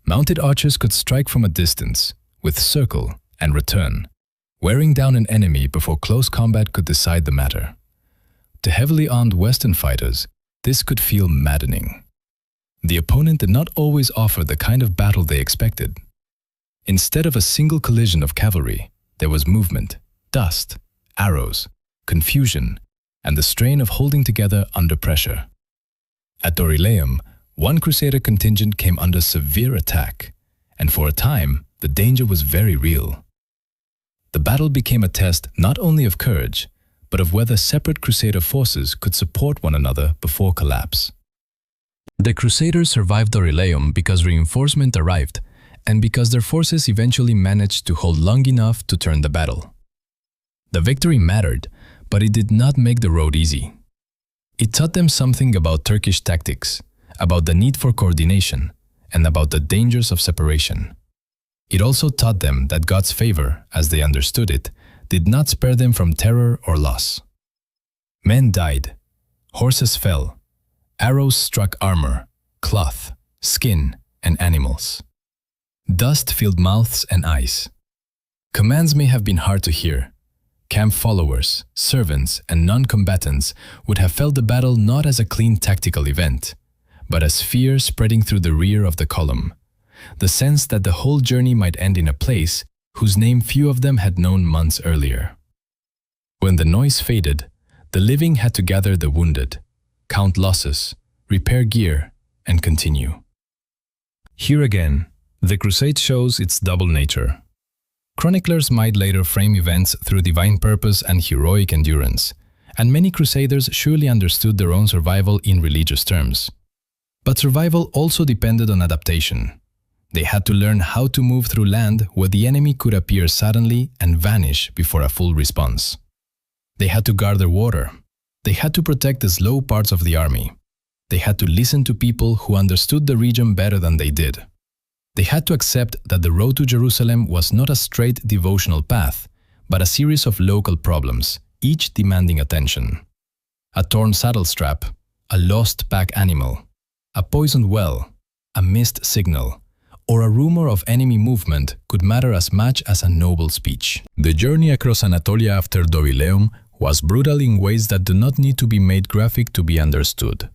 Mounted archers could strike from a distance, with circle and return, wearing down an enemy before close combat could decide the matter. To heavily armed Western fighters, this could feel maddening. The opponent did not always offer the kind of battle they expected. Instead of a single collision of cavalry, there was movement, dust, arrows, confusion, and the strain of holding together under pressure. At Dorylaeum, one Crusader contingent came under severe attack, and for a time, the danger was very real. The battle became a test not only of courage, but of whether separate Crusader forces could support one another before collapse. The Crusaders survived Dorylaeum because reinforcement arrived, and because their forces eventually managed to hold long enough to turn the battle. The victory mattered, but it did not make the road easy. It taught them something about Turkish tactics, about the need for coordination, and about the dangers of separation. It also taught them that God's favor, as they understood it, did not spare them from terror or loss. Men died, horses fell, arrows struck armor, cloth, skin, and animals. Dust filled mouths and eyes. Commands may have been hard to hear. Camp followers, servants, and non-combatants would have felt the battle not as a clean tactical event, but as fear spreading through the rear of the column, the sense that the whole journey might end in a place whose name few of them had known months earlier. When the noise faded, the living had to gather the wounded, count losses, repair gear, and continue. Here again, the crusade shows its double nature. Chroniclers might later frame events through divine purpose and heroic endurance, and many crusaders surely understood their own survival in religious terms. But survival also depended on adaptation. They had to learn how to move through land where the enemy could appear suddenly and vanish before a full response. They had to guard their water. They had to protect the slow parts of the army. They had to listen to people who understood the region better than they did. They had to accept that the road to Jerusalem was not a straight devotional path, but a series of local problems, each demanding attention. A torn saddle strap, a lost pack animal, a poisoned well, a missed signal, or a rumor of enemy movement could matter as much as a noble speech. The journey across Anatolia after Dovileum was brutal in ways that do not need to be made graphic to be understood.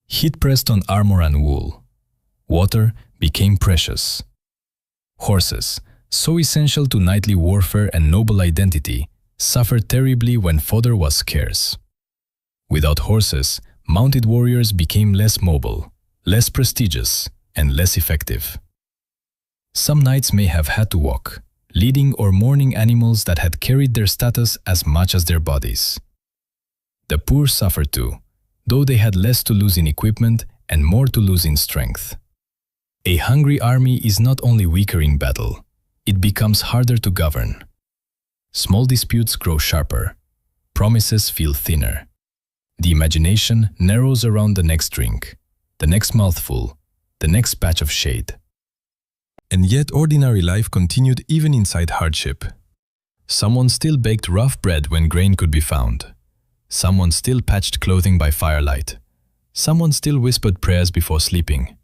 Heat pressed on armor and wool. Water became precious. Horses, so essential to knightly warfare and noble identity, suffered terribly when fodder was scarce. Without horses, mounted warriors became less mobile, less prestigious, and less effective. Some knights may have had to walk, leading or mourning animals that had carried their status as much as their bodies. The poor suffered too, though they had less to lose in equipment and more to lose in strength. A hungry army is not only weaker in battle, it becomes harder to govern. Small disputes grow sharper, promises feel thinner. The imagination narrows around the next drink, the next mouthful, the next patch of shade. And yet ordinary life continued even inside hardship. Someone still baked rough bread when grain could be found. Someone still patched clothing by firelight. Someone still whispered prayers before sleeping.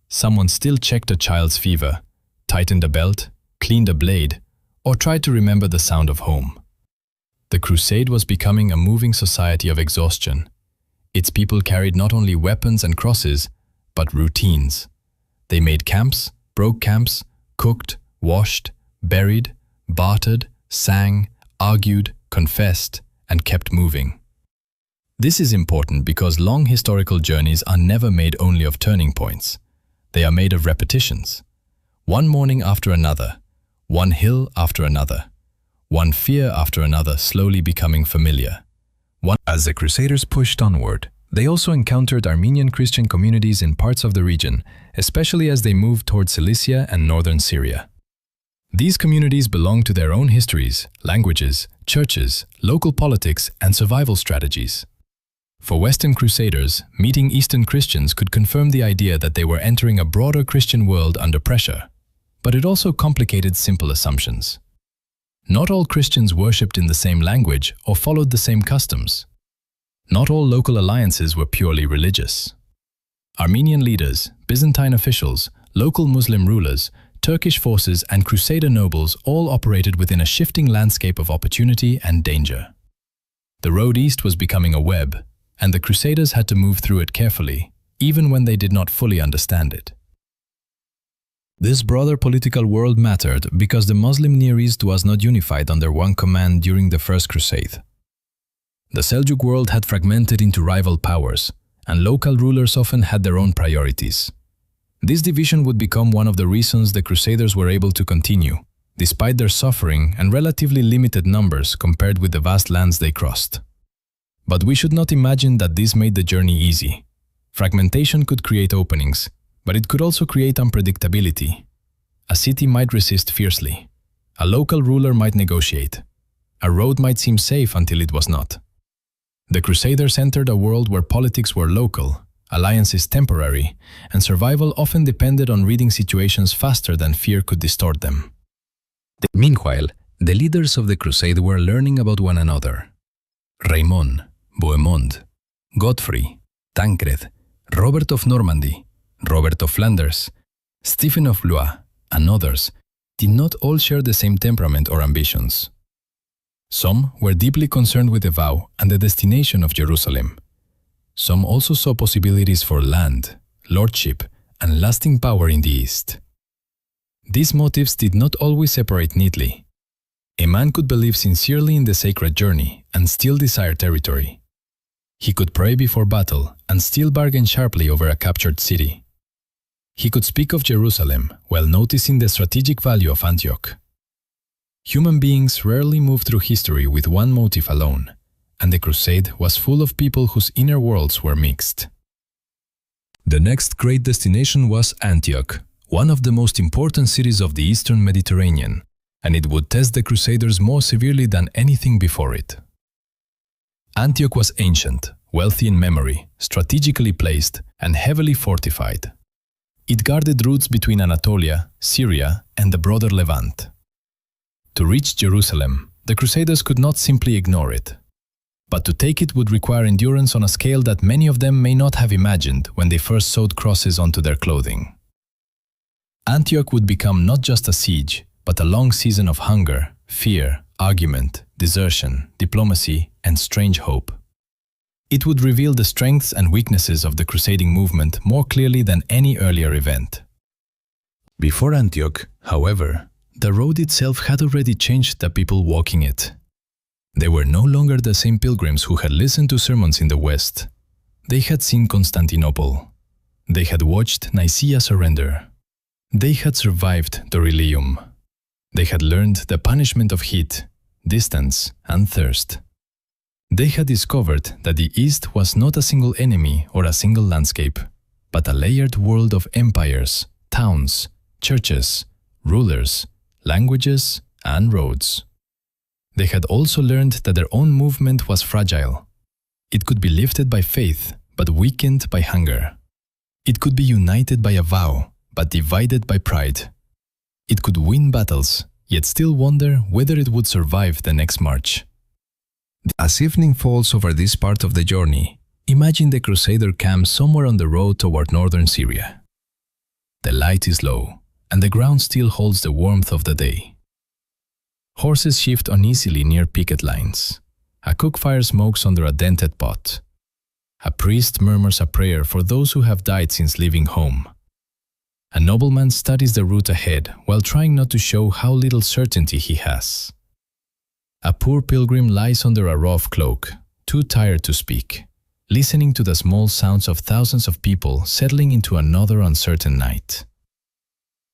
Someone still checked a child's fever, tightened a belt, cleaned a blade, or tried to remember the sound of home. The crusade was becoming a moving society of exhaustion. Its people carried not only weapons and crosses, but routines. They made camps, broke camps, cooked, washed, buried, bartered, sang, argued, confessed, and kept moving. This is important because long historical journeys are never made only of turning points. They are made of repetitions. One morning after another, one hill after another, one fear after another slowly becoming familiar. As the Crusaders pushed onward, they also encountered Armenian Christian communities in parts of the region, especially as they moved towards Cilicia and northern Syria. These communities belonged to their own histories, languages, churches, local politics, and survival strategies. For Western Crusaders, meeting Eastern Christians could confirm the idea that they were entering a broader Christian world under pressure, but it also complicated simple assumptions. Not all Christians worshipped in the same language or followed the same customs. Not all local alliances were purely religious. Armenian leaders, Byzantine officials, local Muslim rulers, Turkish forces, and Crusader nobles all operated within a shifting landscape of opportunity and danger. The road east was becoming a web, and the Crusaders had to move through it carefully, even when they did not fully understand it. This broader political world mattered because the Muslim Near East was not unified under one command during the First Crusade. The Seljuk world had fragmented into rival powers, and local rulers often had their own priorities. This division would become one of the reasons the Crusaders were able to continue, despite their suffering and relatively limited numbers compared with the vast lands they crossed. But we should not imagine that this made the journey easy. Fragmentation could create openings, but it could also create unpredictability. A city might resist fiercely. A local ruler might negotiate. A road might seem safe until it was not. The Crusaders entered a world where politics were local, alliances temporary, and survival often depended on reading situations faster than fear could distort them. Meanwhile, the leaders of the crusade were learning about one another. Raymond, Bohemond, Godfrey, Tancred, Robert of Normandy, Robert of Flanders, Stephen of Blois, and others did not all share the same temperament or ambitions. Some were deeply concerned with the vow and the destination of Jerusalem. Some also saw possibilities for land, lordship, and lasting power in the East. These motives did not always separate neatly. A man could believe sincerely in the sacred journey and still desire territory. He could pray before battle and still bargain sharply over a captured city. He could speak of Jerusalem while noticing the strategic value of Antioch. Human beings rarely move through history with one motive alone, and the crusade was full of people whose inner worlds were mixed. The next great destination was Antioch, one of the most important cities of the Eastern Mediterranean, and it would test the Crusaders more severely than anything before it. Antioch was ancient, wealthy in memory, strategically placed, and heavily fortified. It guarded routes between Anatolia, Syria, and the broader Levant. To reach Jerusalem, the Crusaders could not simply ignore it. But to take it would require endurance on a scale that many of them may not have imagined when they first sewed crosses onto their clothing. Antioch would become not just a siege, but a long season of hunger, fear, argument, desertion, diplomacy, and strange hope. It would reveal the strengths and weaknesses of the crusading movement more clearly than any earlier event. Before Antioch, however, the road itself had already changed the people walking it. They were no longer the same pilgrims who had listened to sermons in the West. They had seen Constantinople. They had watched Nicaea surrender. They had survived Dorylaeum. They had learned the punishment of heat, distance, and thirst. They had discovered that the East was not a single enemy or a single landscape, but a layered world of empires, towns, churches, rulers, languages, and roads. They had also learned that their own movement was fragile. It could be lifted by faith, but weakened by hunger. It could be united by a vow, but divided by pride. It could win battles, yet still wonder whether it would survive the next march. As evening falls over this part of the journey, imagine the Crusader camp somewhere on the road toward northern Syria. The light is low, and the ground still holds the warmth of the day. Horses shift uneasily near picket lines. A cook fire smokes under a dented pot. A priest murmurs a prayer for those who have died since leaving home. A nobleman studies the route ahead while trying not to show how little certainty he has. A poor pilgrim lies under a rough cloak, too tired to speak, listening to the small sounds of thousands of people settling into another uncertain night.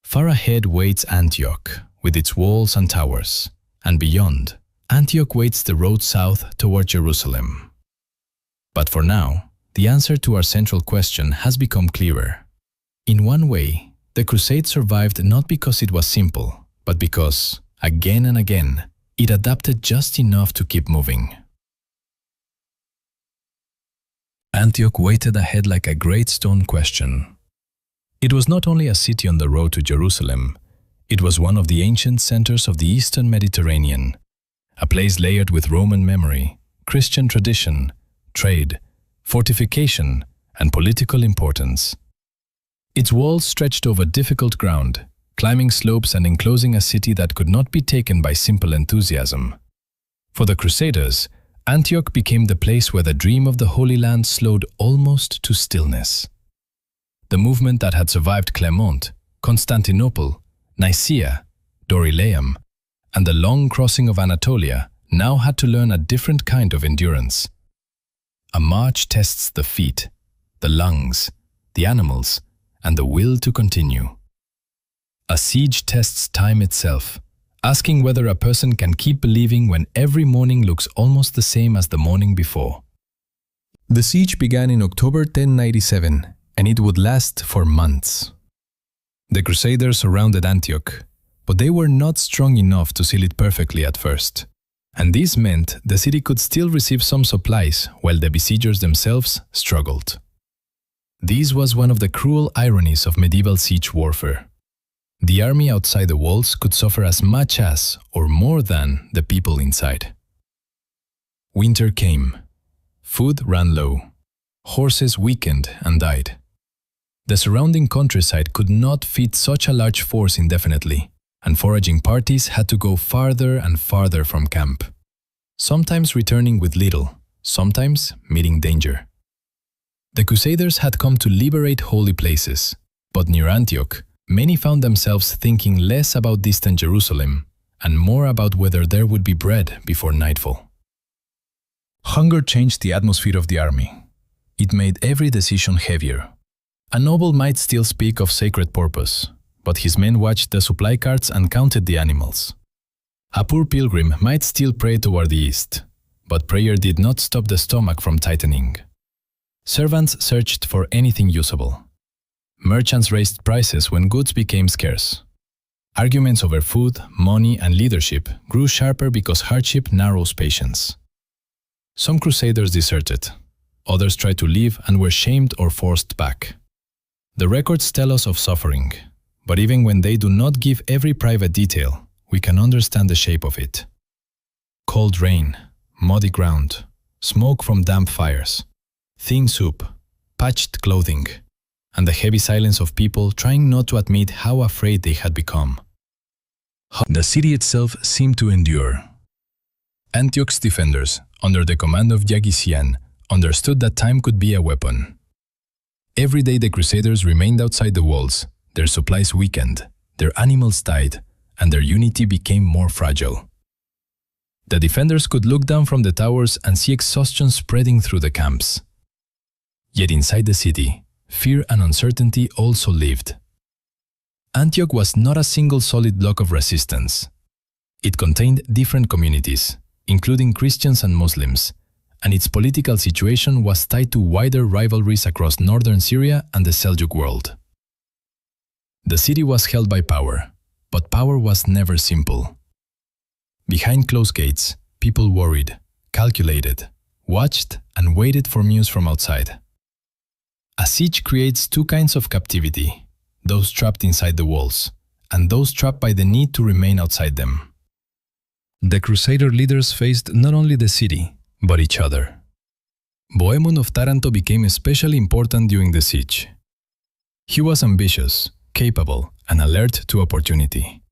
Far ahead waits Antioch, with its walls and towers, and beyond, Antioch waits the road south toward Jerusalem. But for now, the answer to our central question has become clearer. In one way, the crusade survived not because it was simple, but because, again and again, it adapted just enough to keep moving. Antioch waited ahead like a great stone question. It was not only a city on the road to Jerusalem, it was one of the ancient centers of the Eastern Mediterranean, a place layered with Roman memory, Christian tradition, trade, fortification, and political importance. Its walls stretched over difficult ground, climbing slopes and enclosing a city that could not be taken by simple enthusiasm. For the Crusaders, Antioch became the place where the dream of the Holy Land slowed almost to stillness. The movement that had survived Clermont, Constantinople, Nicaea, Dorylaeum, and the long crossing of Anatolia now had to learn a different kind of endurance. A march tests the feet, the lungs, the animals, and the will to continue. A siege tests time itself, asking whether a person can keep believing when every morning looks almost the same as the morning before. The siege began in October 1097, and it would last for months. The Crusaders surrounded Antioch, but they were not strong enough to seal it perfectly at first. And this meant the city could still receive some supplies while the besiegers themselves struggled. This was one of the cruel ironies of medieval siege warfare. The army outside the walls could suffer as much as, or more than, the people inside. Winter came. Food ran low. Horses weakened and died. The surrounding countryside could not feed such a large force indefinitely, and foraging parties had to go farther and farther from camp, sometimes returning with little, sometimes meeting danger. The Crusaders had come to liberate holy places, but near Antioch, many found themselves thinking less about distant Jerusalem and more about whether there would be bread before nightfall. Hunger changed the atmosphere of the army. It made every decision heavier. A noble might still speak of sacred purpose, but his men watched the supply carts and counted the animals. A poor pilgrim might still pray toward the east, but prayer did not stop the stomach from tightening. Servants searched for anything usable. Merchants raised prices when goods became scarce. Arguments over food, money, and leadership grew sharper because hardship narrows patience. Some crusaders deserted. Others tried to leave and were shamed or forced back. The records tell us of suffering, but even when they do not give every private detail, we can understand the shape of it. Cold rain, muddy ground, smoke from damp fires, thin soup, patched clothing, and the heavy silence of people trying not to admit how afraid they had become. The city itself seemed to endure. Antioch's defenders, under the command of Yagician, understood that time could be a weapon. Every day the Crusaders remained outside the walls, their supplies weakened, their animals died, and their unity became more fragile. The defenders could look down from the towers and see exhaustion spreading through the camps. Yet inside the city, fear and uncertainty also lived. Antioch was not a single solid block of resistance. It contained different communities, including Christians and Muslims, and its political situation was tied to wider rivalries across northern Syria and the Seljuk world. The city was held by power, but power was never simple. Behind closed gates, people worried, calculated, watched, and waited for news from outside. A siege creates two kinds of captivity, those trapped inside the walls, and those trapped by the need to remain outside them. The Crusader leaders faced not only the city, but each other. Bohemond of Taranto became especially important during the siege. He was ambitious, capable, and alert to opportunity.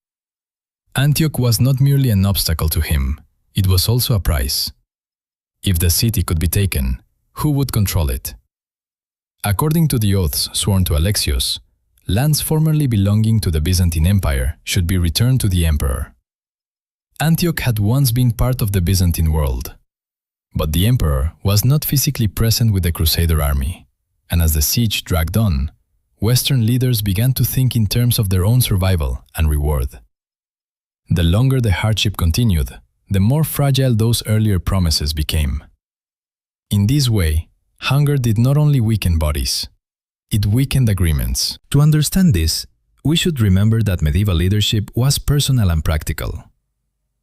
Antioch was not merely an obstacle to him, it was also a prize. If the city could be taken, who would control it? According to the oaths sworn to Alexios, lands formerly belonging to the Byzantine Empire should be returned to the emperor. Antioch had once been part of the Byzantine world, but the emperor was not physically present with the Crusader army, and as the siege dragged on, Western leaders began to think in terms of their own survival and reward. The longer the hardship continued, the more fragile those earlier promises became. In this way, hunger did not only weaken bodies, it weakened agreements. To understand this, we should remember that medieval leadership was personal and practical.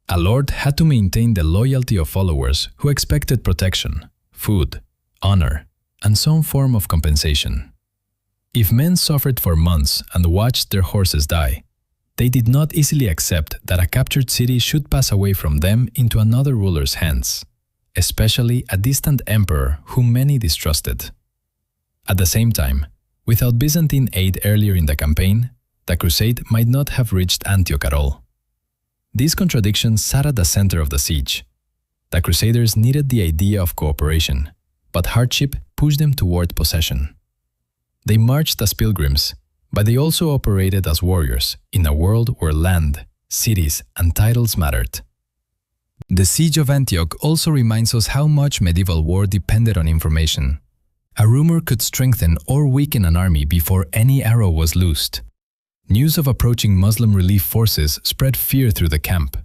A lord had to maintain the loyalty of followers who expected protection, food, honor, and some form of compensation. If men suffered for months and watched their horses die, they did not easily accept that a captured city should pass away from them into another ruler's hands, especially a distant emperor whom many distrusted. At the same time, without Byzantine aid earlier in the campaign, the crusade might not have reached Antioch at all. This contradiction sat at the center of the siege. The Crusaders needed the idea of cooperation, but hardship pushed them toward possession. They marched as pilgrims, but they also operated as warriors in a world where land, cities, and titles mattered. The siege of Antioch also reminds us how much medieval war depended on information. A rumor could strengthen or weaken an army before any arrow was loosed. News of approaching Muslim relief forces spread fear through the camp.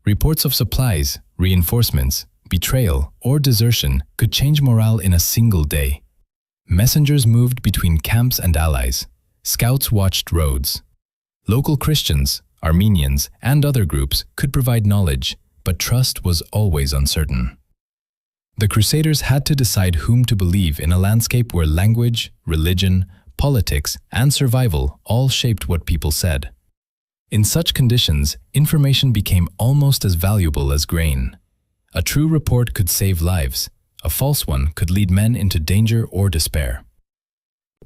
Reports of supplies, reinforcements, betrayal, or desertion could change morale in a single day. Messengers moved between camps and allies. Scouts watched roads. Local Christians, Armenians, and other groups could provide knowledge, but trust was always uncertain. The Crusaders had to decide whom to believe in a landscape where language, religion, politics, and survival all shaped what people said. In such conditions, information became almost as valuable as grain. A true report could save lives. A false one could lead men into danger or despair.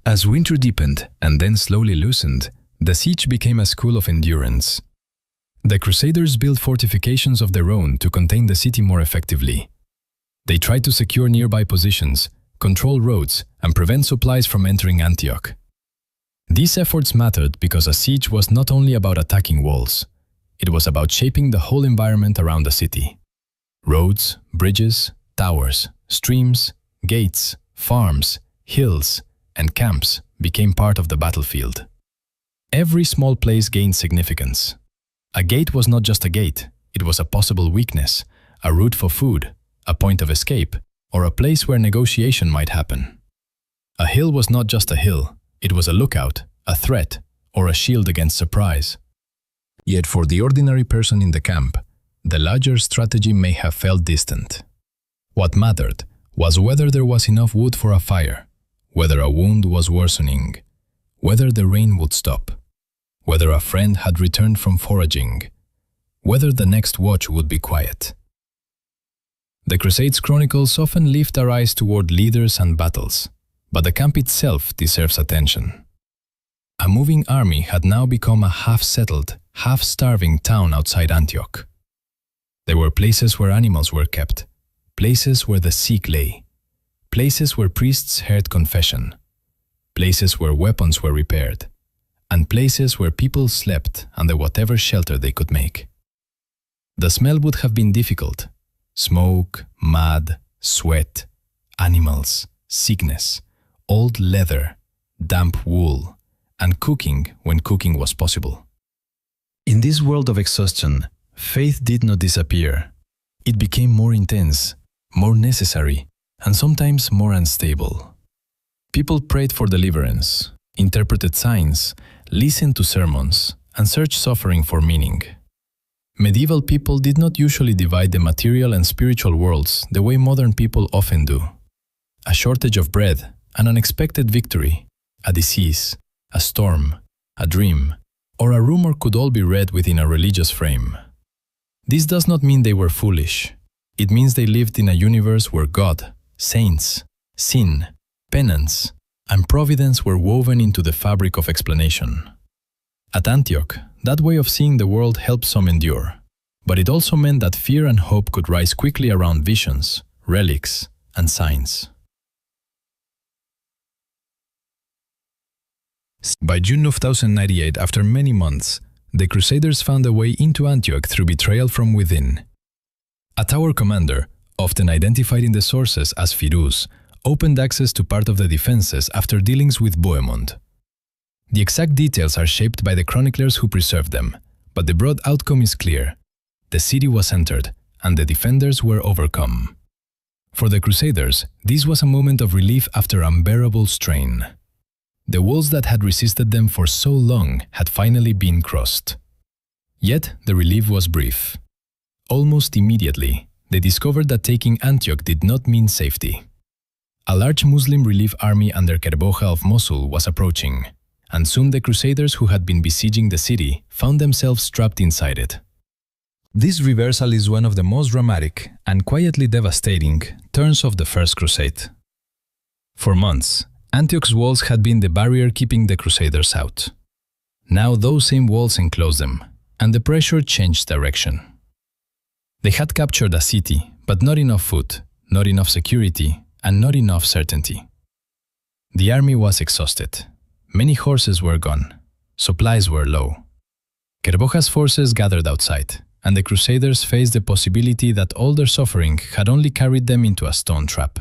As winter deepened and then slowly loosened, the siege became a school of endurance. The Crusaders built fortifications of their own to contain the city more effectively. They tried to secure nearby positions, control roads, and prevent supplies from entering Antioch. These efforts mattered because a siege was not only about attacking walls, it was about shaping the whole environment around the city. Roads, bridges, towers, streams, gates, farms, hills, and camps became part of the battlefield. Every small place gained significance. A gate was not just a gate, It was a possible weakness, a route for food, a point of escape, or a place where negotiation might happen. A hill was not just a hill, it was a lookout, a threat, or a shield against surprise. Yet for the ordinary person in the camp, the larger strategy may have felt distant. What mattered was whether there was enough wood for a fire, whether a wound was worsening, whether the rain would stop, whether a friend had returned from foraging, whether the next watch would be quiet. The Crusades chronicles often lift our eyes toward leaders and battles, but the camp itself deserves attention. A moving army had now become a half-settled, half-starving town outside Antioch. There were places where animals were kept, places where the sick lay, places where priests heard confession, places where weapons were repaired, and places where people slept under whatever shelter they could make. The smell would have been difficult. Smoke, mud, sweat, animals, sickness, old leather, damp wool, and cooking when cooking was possible. In this world of exhaustion, faith did not disappear. It became more intense, more necessary, and sometimes more unstable. People prayed for deliverance, interpreted signs, listened to sermons, and searched suffering for meaning. Medieval people did not usually divide the material and spiritual worlds the way modern people often do. A shortage of bread, an unexpected victory, a disease, a storm, a dream, or a rumor could all be read within a religious frame. This does not mean they were foolish. It means they lived in a universe where God, saints, sin, penance, and providence were woven into the fabric of explanation. At Antioch, that way of seeing the world helped some endure, but it also meant that fear and hope could rise quickly around visions, relics, and signs. By June of 1098, after many months, the Crusaders found a way into Antioch through betrayal from within. A tower commander, often identified in the sources as Firuz, opened access to part of the defenses after dealings with Bohemond. The exact details are shaped by the chroniclers who preserved them, but the broad outcome is clear. The city was entered, and the defenders were overcome. For the Crusaders, this was a moment of relief after unbearable strain. The walls that had resisted them for so long had finally been crossed. Yet the relief was brief. Almost immediately, they discovered that taking Antioch did not mean safety. A large Muslim relief army under Kerboja of Mosul was approaching, and soon the Crusaders who had been besieging the city found themselves trapped inside it. This reversal is one of the most dramatic and quietly devastating turns of the First Crusade. For months, Antioch's walls had been the barrier keeping the Crusaders out. Now those same walls enclosed them, and the pressure changed direction. They had captured a city, but not enough food, not enough security, and not enough certainty. The army was exhausted. Many horses were gone. Supplies were low. Kerboja's forces gathered outside, and the Crusaders faced the possibility that all their suffering had only carried them into a stone trap.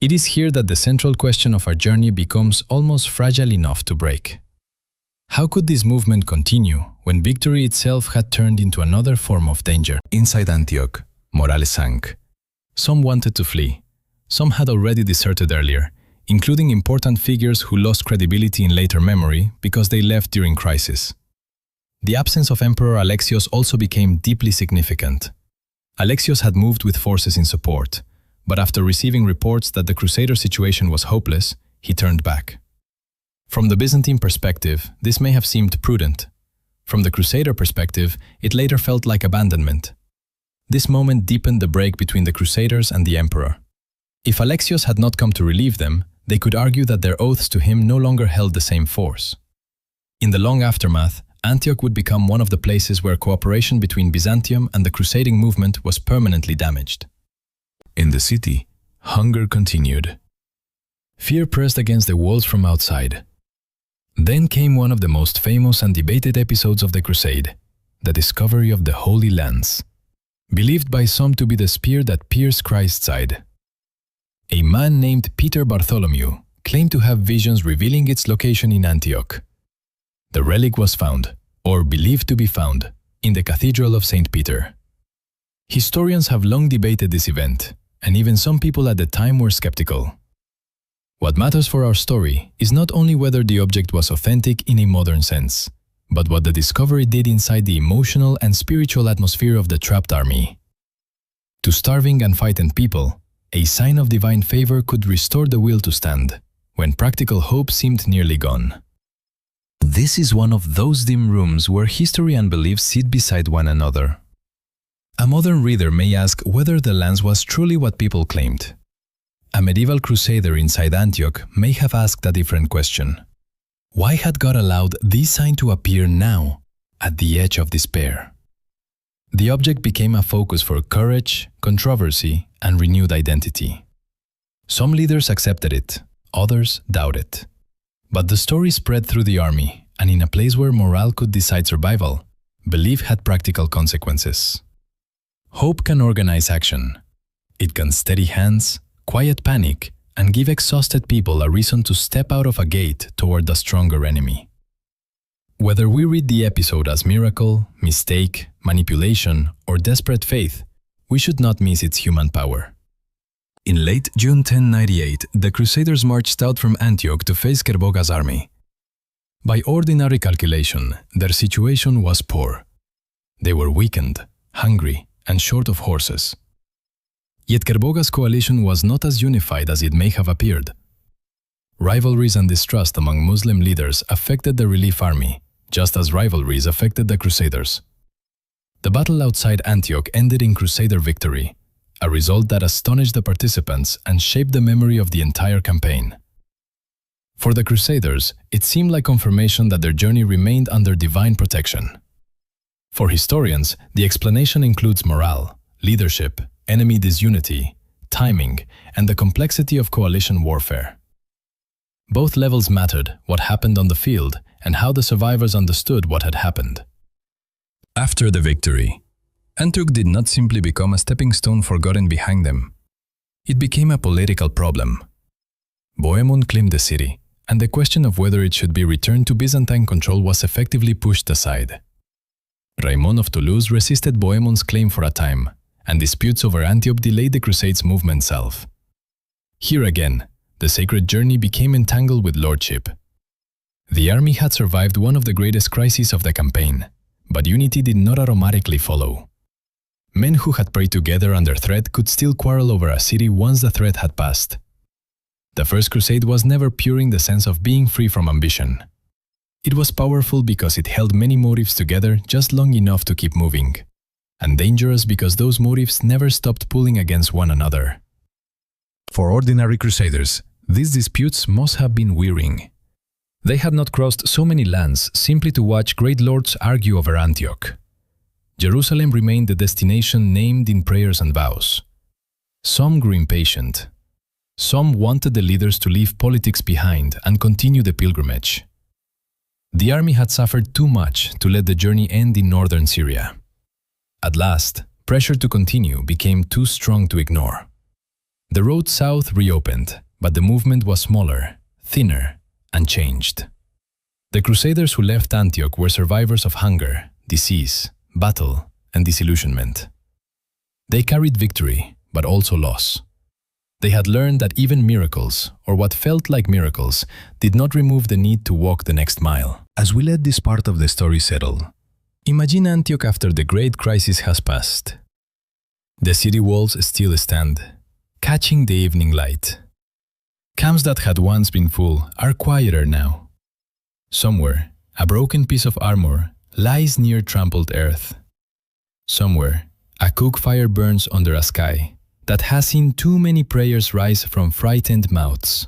It is here that the central question of our journey becomes almost fragile enough to break. How could this movement continue when victory itself had turned into another form of danger? Inside Antioch, morale sank. Some wanted to flee. Some had already deserted earlier, including important figures who lost credibility in later memory because they left during crisis. The absence of Emperor Alexios also became deeply significant. Alexios had moved with forces in support, but after receiving reports that the Crusader situation was hopeless, he turned back. From the Byzantine perspective, this may have seemed prudent. From the Crusader perspective, it later felt like abandonment. This moment deepened the break between the Crusaders and the Emperor. If Alexios had not come to relieve them, they could argue that their oaths to him no longer held the same force. In the long aftermath, Antioch would become one of the places where cooperation between Byzantium and the crusading movement was permanently damaged. In the city, hunger continued. Fear pressed against the walls from outside. Then came one of the most famous and debated episodes of the Crusade, the discovery of the Holy Lance, believed by some to be the spear that pierced Christ's side. A man named Peter Bartholomew claimed to have visions revealing its location in Antioch. The relic was found, or believed to be found, in the Cathedral of St. Peter. Historians have long debated this event, and even some people at the time were skeptical. What matters for our story is not only whether the object was authentic in a modern sense, but what the discovery did inside the emotional and spiritual atmosphere of the trapped army. To starving and frightened people, a sign of divine favor could restore the will to stand, when practical hope seemed nearly gone. This is one of those dim rooms where history and belief sit beside one another. A modern reader may ask whether the lance was truly what people claimed. A medieval crusader inside Antioch may have asked a different question. Why had God allowed this sign to appear now, at the edge of despair? The object became a focus for courage, controversy, and renewed identity. Some leaders accepted it, others doubted. But the story spread through the army, and in a place where morale could decide survival, belief had practical consequences. Hope can organize action. It can steady hands, quiet panic, and give exhausted people a reason to step out of a gate toward a stronger enemy. Whether we read the episode as miracle, mistake, manipulation, or desperate faith, we should not miss its human power. In late June 1098, the Crusaders marched out from Antioch to face Kerboga's army. By ordinary calculation, their situation was poor. They were weakened, hungry, and short of horses. Yet Kerboga's coalition was not as unified as it may have appeared. Rivalries and distrust among Muslim leaders affected the relief army, just as rivalries affected the Crusaders. The battle outside Antioch ended in Crusader victory, a result that astonished the participants and shaped the memory of the entire campaign. For the Crusaders, it seemed like confirmation that their journey remained under divine protection. For historians, the explanation includes morale, leadership, enemy disunity, timing, and the complexity of coalition warfare. Both levels mattered: what happened on the field and how the survivors understood what had happened. After the victory, Antioch did not simply become a stepping stone forgotten behind them. It became a political problem. Bohemond claimed the city, and the question of whether it should be returned to Byzantine control was effectively pushed aside. Raymond of Toulouse resisted Bohemond's claim for a time, and disputes over Antioch delayed the Crusade's movement south. Here again, the sacred journey became entangled with lordship. The army had survived one of the greatest crises of the campaign, but unity did not automatically follow. Men who had prayed together under threat could still quarrel over a city once the threat had passed. The First Crusade was never pure in the sense of being free from ambition. It was powerful because it held many motives together just long enough to keep moving, and dangerous because those motives never stopped pulling against one another. For ordinary crusaders, these disputes must have been wearing. They had not crossed so many lands simply to watch great lords argue over Antioch. Jerusalem remained the destination named in prayers and vows. Some grew impatient. Some wanted the leaders to leave politics behind and continue the pilgrimage. The army had suffered too much to let the journey end in northern Syria. At last, pressure to continue became too strong to ignore. The road south reopened, but the movement was smaller, thinner, and changed. The Crusaders who left Antioch were survivors of hunger, disease, battle, and disillusionment. They carried victory, but also loss. They had learned that even miracles, or what felt like miracles, did not remove the need to walk the next mile. As we let this part of the story settle, imagine Antioch after the great crisis has passed. The city walls still stand, catching the evening light. Camps that had once been full are quieter now. Somewhere, a broken piece of armor lies near trampled earth. Somewhere, a cook fire burns under a sky that has seen too many prayers rise from frightened mouths.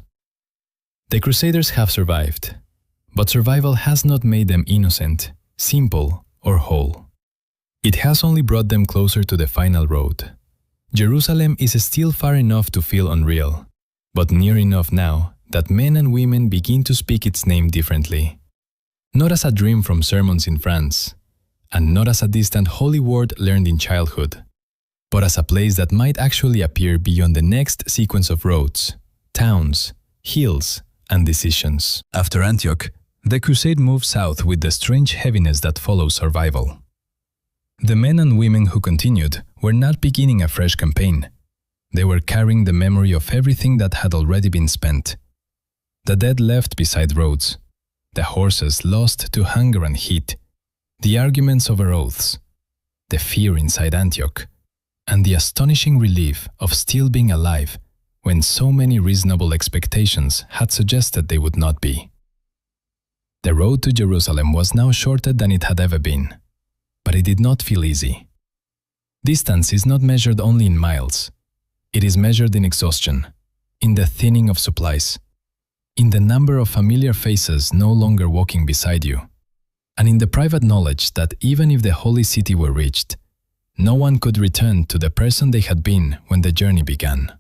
The Crusaders have survived, but survival has not made them innocent, simple, or whole. It has only brought them closer to the final road. Jerusalem is still far enough to feel unreal, but near enough now that men and women begin to speak its name differently. Not as a dream from sermons in France, and not as a distant holy word learned in childhood, but as a place that might actually appear beyond the next sequence of roads, towns, hills, and decisions. After Antioch, the crusade moved south with the strange heaviness that follows survival. The men and women who continued were not beginning a fresh campaign. They were carrying the memory of everything that had already been spent. The dead left beside roads, the horses lost to hunger and heat, the arguments over oaths, the fear inside Antioch, and the astonishing relief of still being alive when so many reasonable expectations had suggested they would not be. The road to Jerusalem was now shorter than it had ever been, but it did not feel easy. Distance is not measured only in miles. It is measured in exhaustion, in the thinning of supplies, in the number of familiar faces no longer walking beside you, and in the private knowledge that even if the holy city were reached, no one could return to the person they had been when the journey began.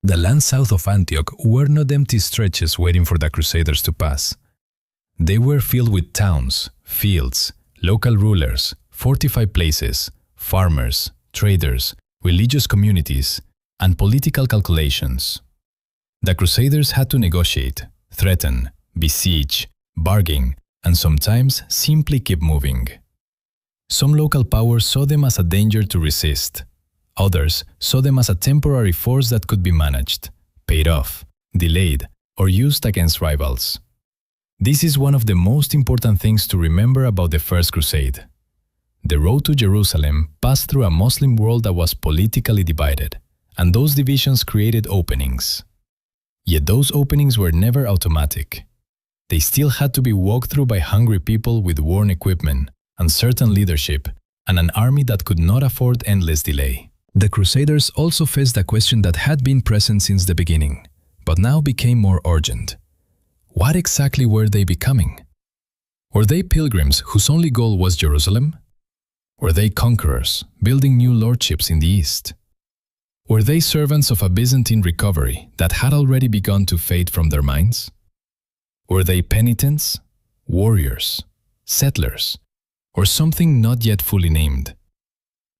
The lands south of Antioch were not empty stretches waiting for the Crusaders to pass. They were filled with towns, fields, local rulers, fortified places, farmers, traders, religious communities, and political calculations. The Crusaders had to negotiate, threaten, besiege, bargain, and sometimes simply keep moving. Some local powers saw them as a danger to resist. Others saw them as a temporary force that could be managed, paid off, delayed, or used against rivals. This is one of the most important things to remember about the First Crusade. The road to Jerusalem passed through a Muslim world that was politically divided, and those divisions created openings. Yet those openings were never automatic. They still had to be walked through by hungry people with worn equipment, uncertain leadership, and an army that could not afford endless delay. The Crusaders also faced a question that had been present since the beginning, but now became more urgent. What exactly were they becoming? Were they pilgrims whose only goal was Jerusalem? Were they conquerors, building new lordships in the east? Were they servants of a Byzantine recovery that had already begun to fade from their minds? Were they penitents, warriors, settlers, or something not yet fully named?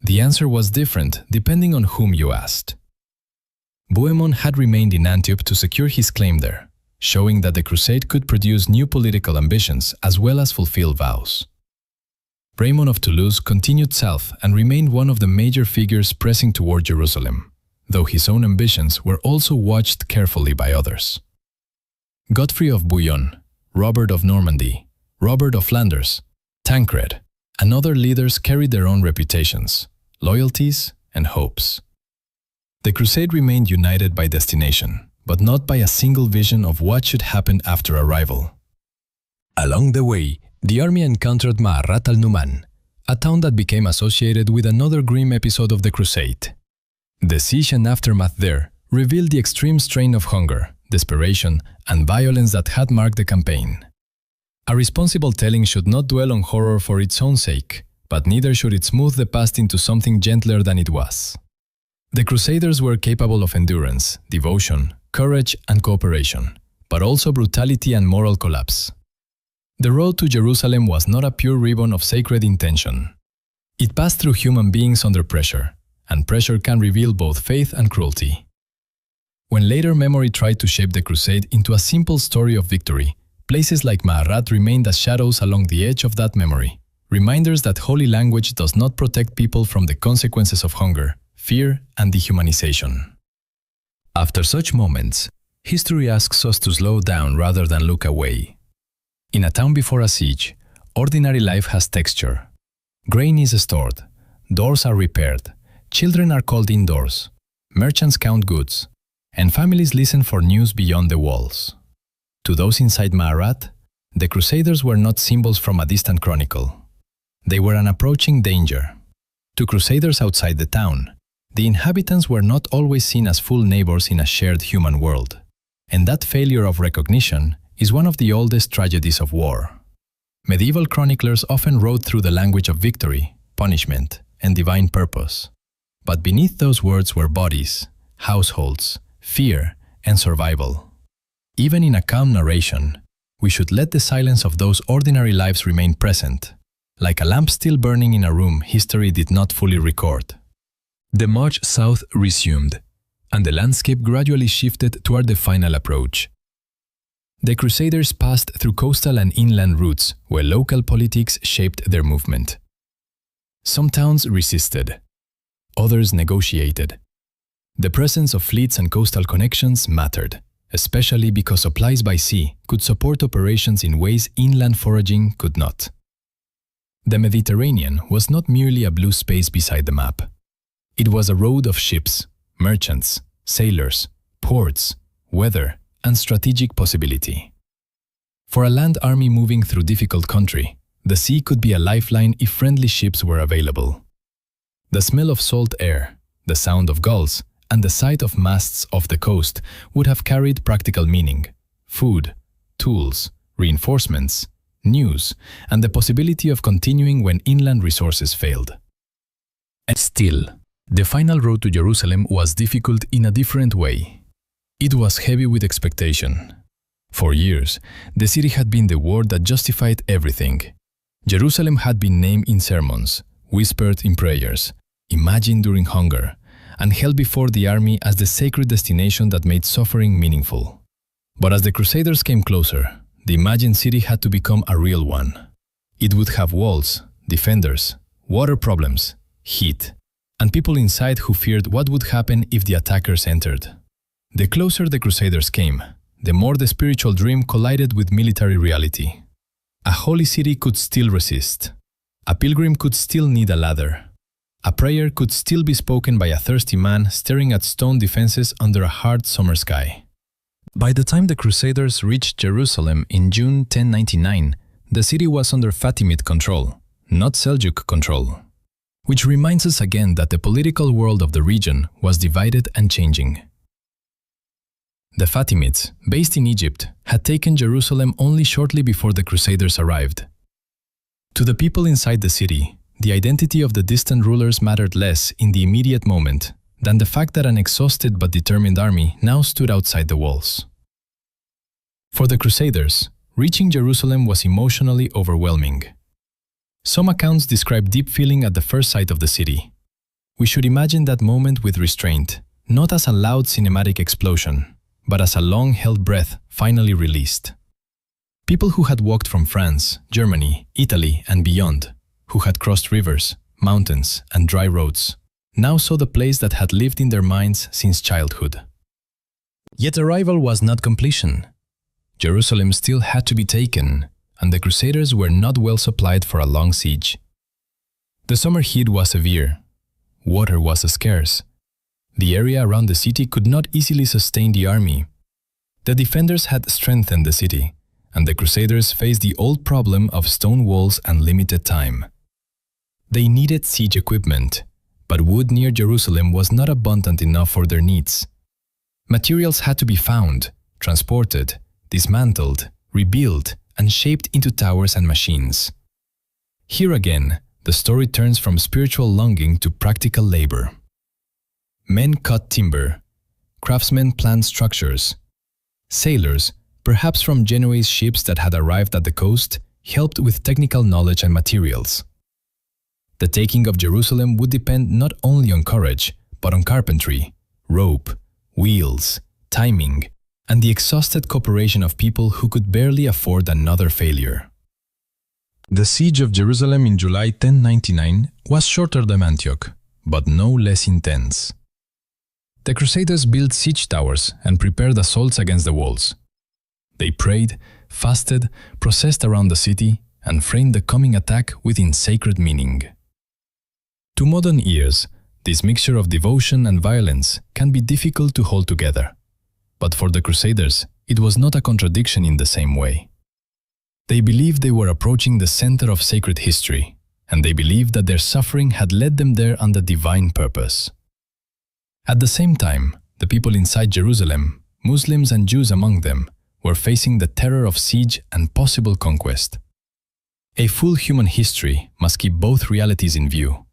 The answer was different depending on whom you asked. Bohemond had remained in Antioch to secure his claim there, showing that the crusade could produce new political ambitions as well as fulfill vows. Raymond of Toulouse continued south and remained one of the major figures pressing toward Jerusalem, though his own ambitions were also watched carefully by others. Godfrey of Bouillon, Robert of Normandy, Robert of Flanders, Tancred, and other leaders carried their own reputations, loyalties, and hopes. The crusade remained united by destination, but not by a single vision of what should happen after arrival. Along the way, the army encountered Ma'arat al-Numan, a town that became associated with another grim episode of the crusade. The siege and aftermath there revealed the extreme strain of hunger, desperation, and violence that had marked the campaign. A responsible telling should not dwell on horror for its own sake, but neither should it smooth the past into something gentler than it was. The Crusaders were capable of endurance, devotion, courage, and cooperation, but also brutality and moral collapse. The road to Jerusalem was not a pure ribbon of sacred intention. It passed through human beings under pressure, and pressure can reveal both faith and cruelty. When later memory tried to shape the crusade into a simple story of victory, places like Ma'arat remained as shadows along the edge of that memory, reminders that holy language does not protect people from the consequences of hunger, fear, and dehumanization. After such moments, history asks us to slow down rather than look away. In a town before a siege, ordinary life has texture. Grain is stored, doors are repaired, children are called indoors, merchants count goods, and families listen for news beyond the walls. To those inside Ma'arat, the Crusaders were not symbols from a distant chronicle. They were an approaching danger. To Crusaders outside the town, the inhabitants were not always seen as full neighbors in a shared human world. And that failure of recognition is one of the oldest tragedies of war. Medieval chroniclers often wrote through the language of victory, punishment, and divine purpose. But beneath those words were bodies, households, fear, and survival. Even in a calm narration, we should let the silence of those ordinary lives remain present, like a lamp still burning in a room history did not fully record. The march south resumed, and the landscape gradually shifted toward the final approach. The Crusaders passed through coastal and inland routes where local politics shaped their movement. Some towns resisted. Others negotiated. The presence of fleets and coastal connections mattered, especially because supplies by sea could support operations in ways inland foraging could not. The Mediterranean was not merely a blue space beside the map. It was a road of ships, merchants, sailors, ports, weather, and strategic possibility. For a land army moving through difficult country, the sea could be a lifeline if friendly ships were available. The smell of salt air, the sound of gulls, and the sight of masts off the coast would have carried practical meaning: food, tools, reinforcements, news, and the possibility of continuing when inland resources failed. And still, the final road to Jerusalem was difficult in a different way. It was heavy with expectation. For years, the city had been the word that justified everything. Jerusalem had been named in sermons, whispered in prayers, imagined during hunger, and held before the army as the sacred destination that made suffering meaningful. But as the Crusaders came closer, the imagined city had to become a real one. It would have walls, defenders, water problems, heat, and people inside who feared what would happen if the attackers entered. The closer the Crusaders came, the more the spiritual dream collided with military reality. A holy city could still resist. A pilgrim could still need a ladder. A prayer could still be spoken by a thirsty man staring at stone defenses under a hard summer sky. By the time the Crusaders reached Jerusalem in June 1099, the city was under Fatimid control, not Seljuk control. Which reminds us again that the political world of the region was divided and changing. The Fatimids, based in Egypt, had taken Jerusalem only shortly before the Crusaders arrived. To the people inside the city, the identity of the distant rulers mattered less in the immediate moment than the fact that an exhausted but determined army now stood outside the walls. For the Crusaders, reaching Jerusalem was emotionally overwhelming. Some accounts describe deep feeling at the first sight of the city. We should imagine that moment with restraint, not as a loud cinematic explosion, but as a long-held breath finally released. People who had walked from France, Germany, Italy, and beyond, who had crossed rivers, mountains, and dry roads, now saw the place that had lived in their minds since childhood. Yet arrival was not completion. Jerusalem still had to be taken, and the Crusaders were not well supplied for a long siege. The summer heat was severe. Water was scarce. The area around the city could not easily sustain the army. The defenders had strengthened the city, and the Crusaders faced the old problem of stone walls and limited time. They needed siege equipment, but wood near Jerusalem was not abundant enough for their needs. Materials had to be found, transported, dismantled, rebuilt, and shaped into towers and machines. Here again, the story turns from spiritual longing to practical labor. Men cut timber, craftsmen planned structures. Sailors, perhaps from Genoese ships that had arrived at the coast, helped with technical knowledge and materials. The taking of Jerusalem would depend not only on courage, but on carpentry, rope, wheels, timing, and the exhausted cooperation of people who could barely afford another failure. The siege of Jerusalem in July 1099 was shorter than Antioch, but no less intense. The Crusaders built siege towers and prepared assaults against the walls. They prayed, fasted, processed around the city, and framed the coming attack within sacred meaning. To modern ears, this mixture of devotion and violence can be difficult to hold together. But for the Crusaders, it was not a contradiction in the same way. They believed they were approaching the center of sacred history, and they believed that their suffering had led them there under divine purpose. At the same time, the people inside Jerusalem, Muslims and Jews among them, were facing the terror of siege and possible conquest. A full human history must keep both realities in view: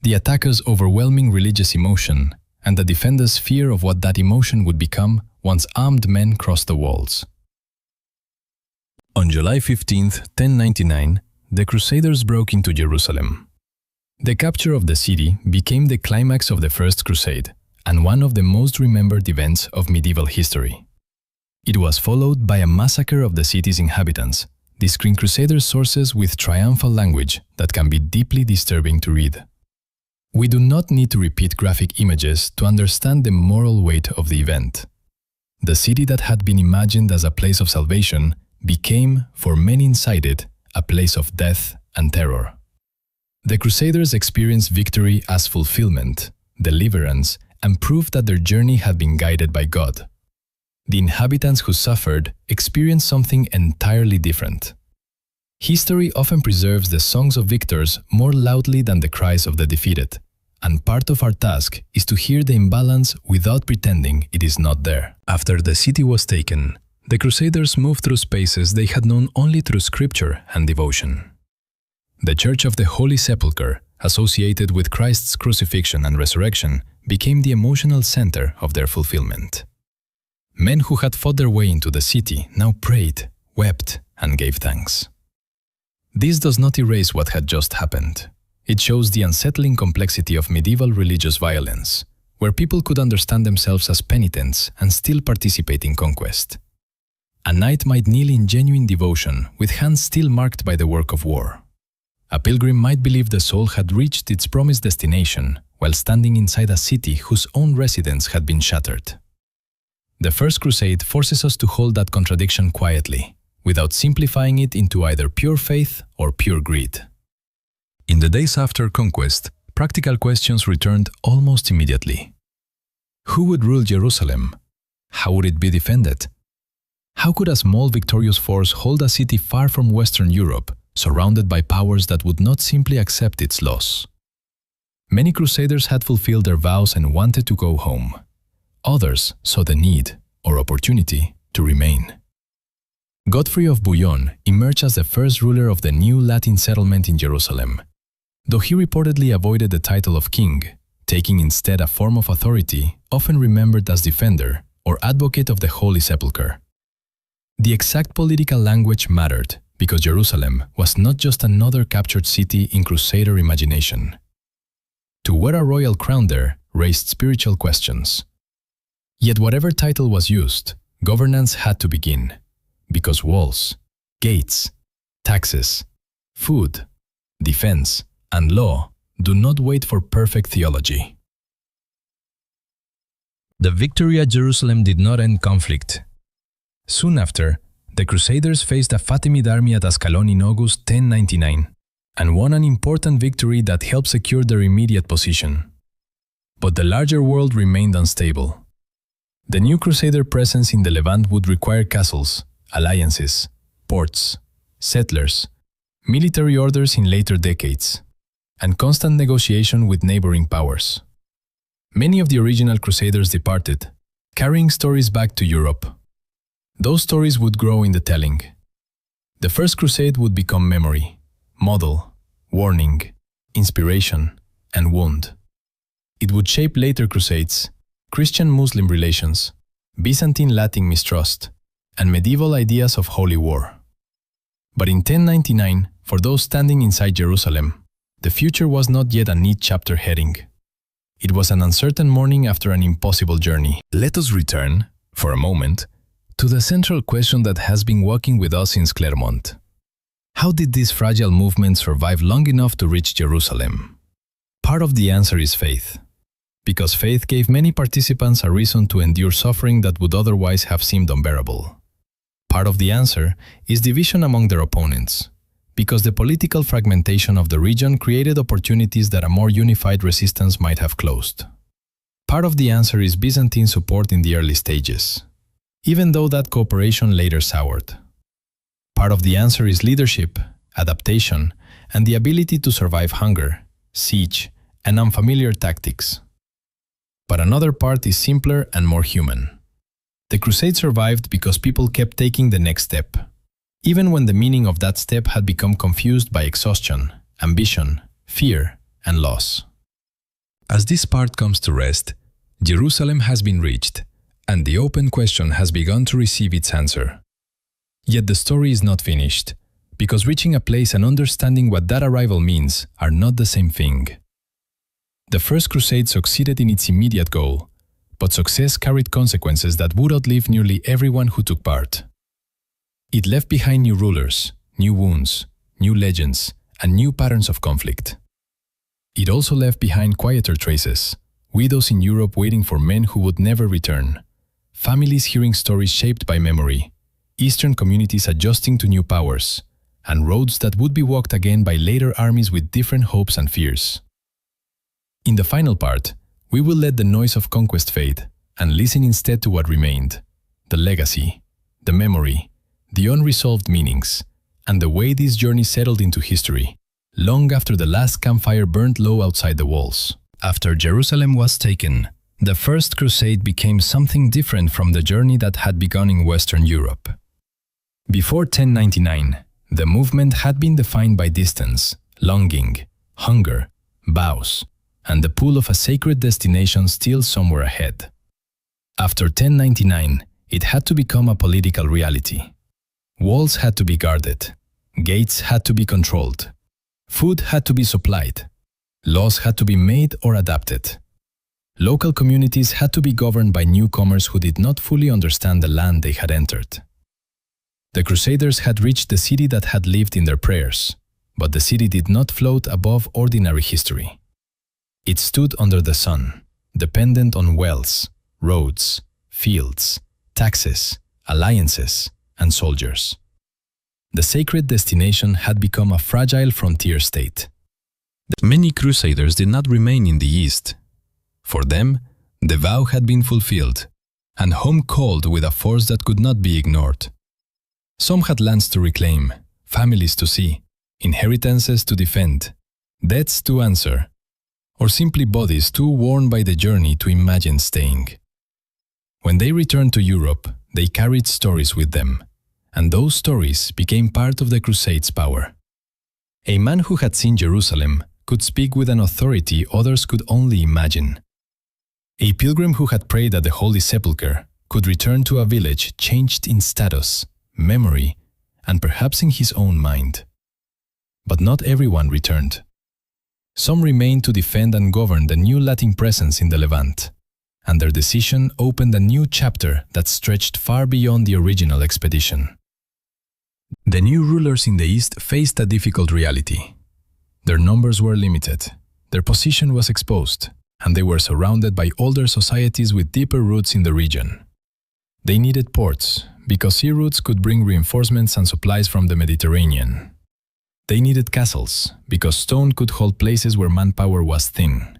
the attackers' overwhelming religious emotion and the defenders' fear of what that emotion would become once armed men crossed the walls. On July 15, 1099, the Crusaders broke into Jerusalem. The capture of the city became the climax of the First Crusade and one of the most remembered events of medieval history. It was followed by a massacre of the city's inhabitants, The Screen Crusaders sources with triumphal language that can be deeply disturbing to read. We do not need to repeat graphic images to understand the moral weight of the event. The city that had been imagined as a place of salvation became, for many inside it, a place of death and terror. The Crusaders experienced victory as fulfillment, deliverance, and proof that their journey had been guided by God. The inhabitants who suffered experienced something entirely different. History often preserves the songs of victors more loudly than the cries of the defeated, and part of our task is to hear the imbalance without pretending it is not there. After the city was taken, the Crusaders moved through spaces they had known only through scripture and devotion. The Church of the Holy Sepulchre, associated with Christ's crucifixion and resurrection, became the emotional center of their fulfillment. Men who had fought their way into the city now prayed, wept, and gave thanks. This does not erase what had just happened. It shows the unsettling complexity of medieval religious violence, where people could understand themselves as penitents and still participate in conquest. A knight might kneel in genuine devotion, with hands still marked by the work of war. A pilgrim might believe the soul had reached its promised destination while standing inside a city whose own residents had been shattered. The First Crusade forces us to hold that contradiction quietly, without simplifying it into either pure faith or pure greed. In the days after conquest, practical questions returned almost immediately. Who would rule Jerusalem? How would it be defended? How could a small victorious force hold a city far from Western Europe, surrounded by powers that would not simply accept its loss? Many crusaders had fulfilled their vows and wanted to go home. Others saw the need, or opportunity, to remain. Godfrey of Bouillon emerged as the first ruler of the new Latin settlement in Jerusalem, though he reportedly avoided the title of king, taking instead a form of authority often remembered as defender or advocate of the Holy Sepulchre. The exact political language mattered because Jerusalem was not just another captured city in Crusader imagination. To wear a royal crown there raised spiritual questions. Yet whatever title was used, governance had to begin, because walls, gates, taxes, food, defense, and law do not wait for perfect theology. The victory at Jerusalem did not end conflict. Soon after, the Crusaders faced a Fatimid army at Ascalon in August 1099 and won an important victory that helped secure their immediate position. But the larger world remained unstable. The new Crusader presence in the Levant would require castles, alliances, ports, settlers, military orders in later decades, and constant negotiation with neighboring powers. Many of the original Crusaders departed, carrying stories back to Europe. Those stories would grow in the telling. The First Crusade would become memory, model, warning, inspiration, and wound. It would shape later Crusades, Christian-Muslim relations, Byzantine-Latin mistrust, and medieval ideas of holy war. But in 1099, for those standing inside Jerusalem, the future was not yet a neat chapter heading. It was an uncertain morning after an impossible journey. Let us return, for a moment, to the central question that has been walking with us since Clermont. How did this fragile movement survive long enough to reach Jerusalem? Part of the answer is faith, because faith gave many participants a reason to endure suffering that would otherwise have seemed unbearable. Part of the answer is division among their opponents, because the political fragmentation of the region created opportunities that a more unified resistance might have closed. Part of the answer is Byzantine support in the early stages, even though that cooperation later soured. Part of the answer is leadership, adaptation, and the ability to survive hunger, siege, and unfamiliar tactics. But another part is simpler and more human. The Crusade survived because people kept taking the next step, even when the meaning of that step had become confused by exhaustion, ambition, fear, and loss. As this part comes to rest, Jerusalem has been reached, and the open question has begun to receive its answer. Yet the story is not finished, because reaching a place and understanding what that arrival means are not the same thing. The First Crusade succeeded in its immediate goal, but success carried consequences that would outlive nearly everyone who took part. It left behind new rulers, new wounds, new legends, and new patterns of conflict. It also left behind quieter traces, widows in Europe waiting for men who would never return, families hearing stories shaped by memory, Eastern communities adjusting to new powers, and roads that would be walked again by later armies with different hopes and fears. In the final part, we will let the noise of conquest fade and listen instead to what remained, the legacy, the memory, the unresolved meanings, and the way this journey settled into history, long after the last campfire burned low outside the walls. After Jerusalem was taken, the First Crusade became something different from the journey that had begun in Western Europe. Before 1099, the movement had been defined by distance, longing, hunger, vows, and the pull of a sacred destination still somewhere ahead. After 1099, it had to become a political reality. Walls had to be guarded, gates had to be controlled, food had to be supplied, laws had to be made or adapted. Local communities had to be governed by newcomers who did not fully understand the land they had entered. The Crusaders had reached the city that had lived in their prayers, but the city did not float above ordinary history. It stood under the sun, dependent on wells, roads, fields, taxes, alliances, and soldiers. The sacred destination had become a fragile frontier state. Many Crusaders did not remain in the East. For them, the vow had been fulfilled, and home called with a force that could not be ignored. Some had lands to reclaim, families to see, inheritances to defend, debts to answer, or simply bodies too worn by the journey to imagine staying. When they returned to Europe, they carried stories with them, and those stories became part of the Crusade's power. A man who had seen Jerusalem could speak with an authority others could only imagine. A pilgrim who had prayed at the Holy Sepulchre could return to a village changed in status, memory, and perhaps in his own mind. But not everyone returned. Some remained to defend and govern the new Latin presence in the Levant, and their decision opened a new chapter that stretched far beyond the original expedition. The new rulers in the East faced a difficult reality. Their numbers were limited, their position was exposed, and they were surrounded by older societies with deeper roots in the region. They needed ports, because sea routes could bring reinforcements and supplies from the Mediterranean. They needed castles, because stone could hold places where manpower was thin.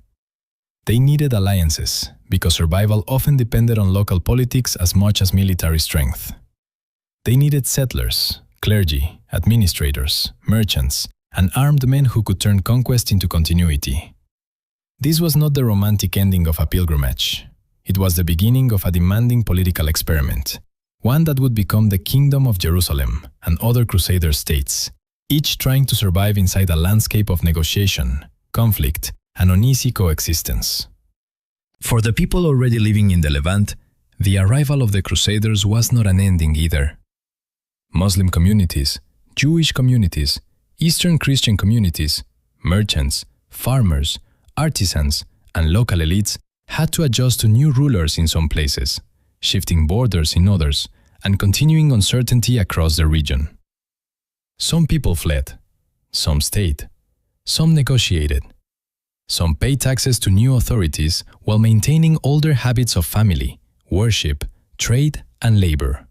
They needed alliances, because survival often depended on local politics as much as military strength. They needed settlers, clergy, administrators, merchants, and armed men who could turn conquest into continuity. This was not the romantic ending of a pilgrimage. It was the beginning of a demanding political experiment, one that would become the Kingdom of Jerusalem and other Crusader states, each trying to survive inside a landscape of negotiation, conflict, and uneasy coexistence. For the people already living in the Levant, the arrival of the Crusaders was not an ending either. Muslim communities, Jewish communities, Eastern Christian communities, merchants, farmers, artisans, and local elites had to adjust to new rulers in some places, shifting borders in others, and continuing uncertainty across the region. Some people fled, some stayed, some negotiated, some paid taxes to new authorities while maintaining older habits of family, worship, trade, and labor.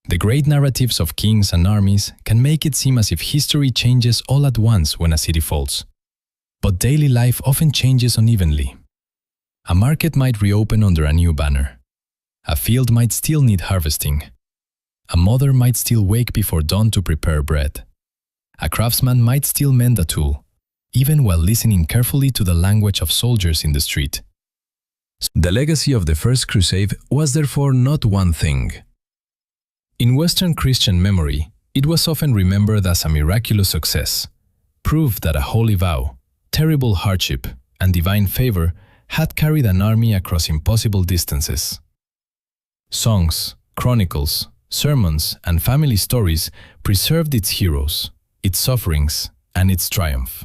The great narratives of kings and armies can make it seem as if history changes all at once when a city falls. But daily life often changes unevenly. A market might reopen under a new banner. A field might still need harvesting. A mother might still wake before dawn to prepare bread. A craftsman might still mend a tool, even while listening carefully to the language of soldiers in the street. The legacy of the First Crusade was therefore not one thing. In Western Christian memory, it was often remembered as a miraculous success, proof that a holy vow, terrible hardship, and divine favor had carried an army across impossible distances. Songs, chronicles, sermons, and family stories preserved its heroes, its sufferings, and its triumph.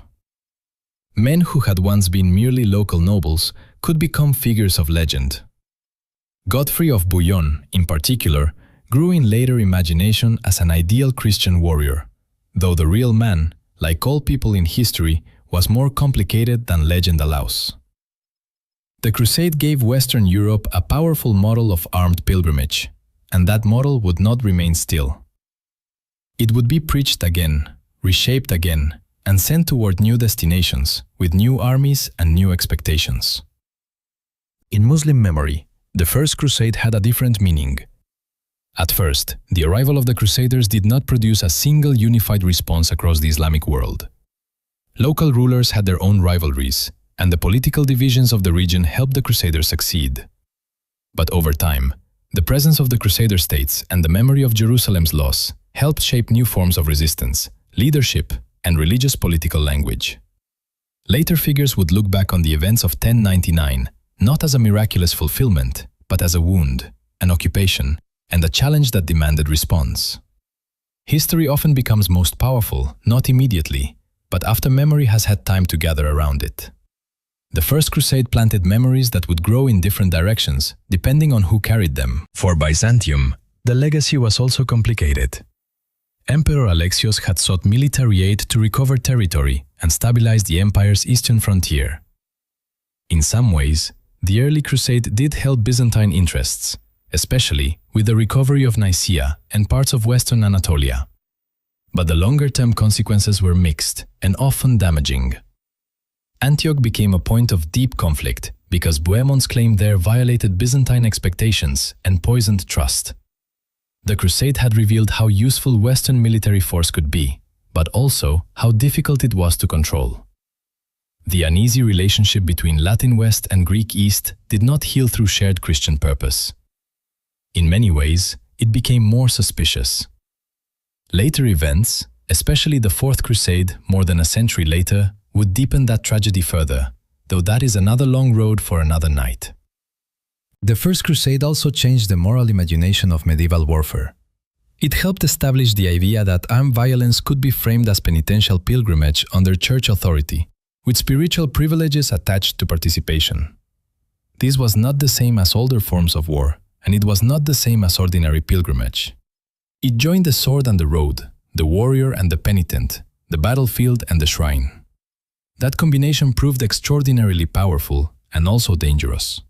Men who had once been merely local nobles could become figures of legend. Godfrey of Bouillon, in particular, grew in later imagination as an ideal Christian warrior, though the real man, like all people in history, was more complicated than legend allows. The Crusade gave Western Europe a powerful model of armed pilgrimage, and that model would not remain still. It would be preached again, reshaped again, and sent toward new destinations, with new armies and new expectations. In Muslim memory, the First Crusade had a different meaning. At first, the arrival of the Crusaders did not produce a single unified response across the Islamic world. Local rulers had their own rivalries, and the political divisions of the region helped the Crusaders succeed. But over time, the presence of the Crusader states and the memory of Jerusalem's loss helped shape new forms of resistance, leadership, and religious political language. Later figures would look back on the events of 1099 not as a miraculous fulfillment, but as a wound, an occupation, and a challenge that demanded response. History often becomes most powerful, not immediately, but after memory has had time to gather around it. The First Crusade planted memories that would grow in different directions, depending on who carried them. For Byzantium, the legacy was also complicated. Emperor Alexios had sought military aid to recover territory and stabilize the empire's eastern frontier. In some ways, the early crusade did help Byzantine interests, especially with the recovery of Nicaea and parts of western Anatolia. But the longer-term consequences were mixed and often damaging. Antioch became a point of deep conflict because Bohemon's claim there violated Byzantine expectations and poisoned trust. The crusade had revealed how useful Western military force could be, but also how difficult it was to control. The uneasy relationship between Latin West and Greek East did not heal through shared Christian purpose. In many ways, it became more suspicious. Later events, especially the Fourth Crusade more than a century later, would deepen that tragedy further, though that is another long road for another night. The First Crusade also changed the moral imagination of medieval warfare. It helped establish the idea that armed violence could be framed as penitential pilgrimage under church authority, with spiritual privileges attached to participation. This was not the same as older forms of war, and it was not the same as ordinary pilgrimage. It joined the sword and the road, the warrior and the penitent, the battlefield and the shrine. That combination proved extraordinarily powerful and also dangerous.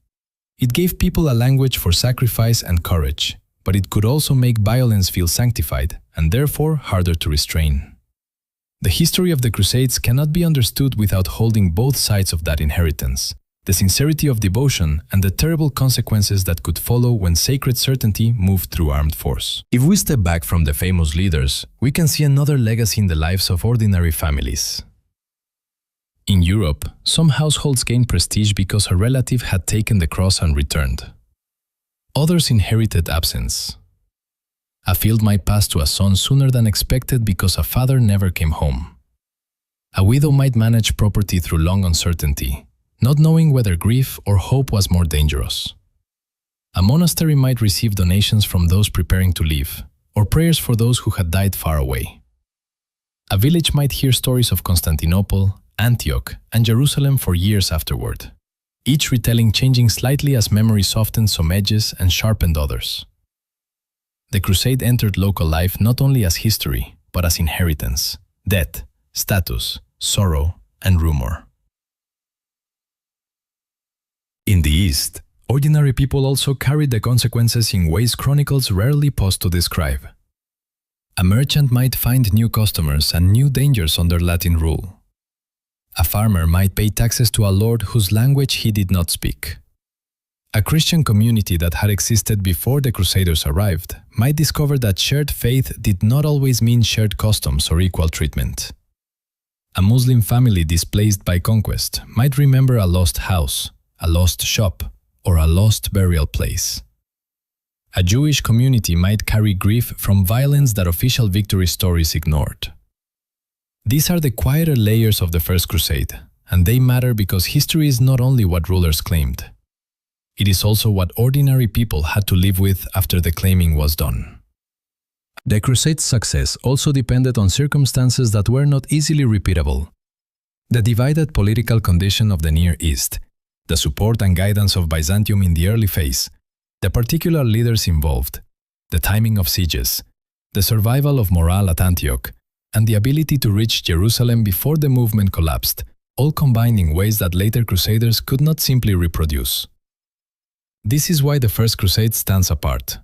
It gave people a language for sacrifice and courage, but it could also make violence feel sanctified and therefore harder to restrain. The history of the Crusades cannot be understood without holding both sides of that inheritance, the sincerity of devotion and the terrible consequences that could follow when sacred certainty moved through armed force. If we step back from the famous leaders, we can see another legacy in the lives of ordinary families. In Europe, some households gained prestige because a relative had taken the cross and returned. Others inherited absence. A field might pass to a son sooner than expected because a father never came home. A widow might manage property through long uncertainty, not knowing whether grief or hope was more dangerous. A monastery might receive donations from those preparing to leave, or prayers for those who had died far away. A village might hear stories of Constantinople, Antioch, and Jerusalem for years afterward, each retelling changing slightly as memory softened some edges and sharpened others. The Crusade entered local life not only as history, but as inheritance, death, status, sorrow, and rumor. In the East, ordinary people also carried the consequences in ways chronicles rarely pause to describe. A merchant might find new customers and new dangers under Latin rule. A farmer might pay taxes to a lord whose language he did not speak. A Christian community that had existed before the Crusaders arrived might discover that shared faith did not always mean shared customs or equal treatment. A Muslim family displaced by conquest might remember a lost house, a lost shop, or a lost burial place. A Jewish community might carry grief from violence that official victory stories ignored. These are the quieter layers of the First Crusade, and they matter because history is not only what rulers claimed. It is also what ordinary people had to live with after the claiming was done. The Crusade's success also depended on circumstances that were not easily repeatable. The divided political condition of the Near East, the support and guidance of Byzantium in the early phase, the particular leaders involved, the timing of sieges, the survival of morale at Antioch, and the ability to reach Jerusalem before the movement collapsed, all combined in ways that later Crusaders could not simply reproduce. This is why the First Crusade stands apart.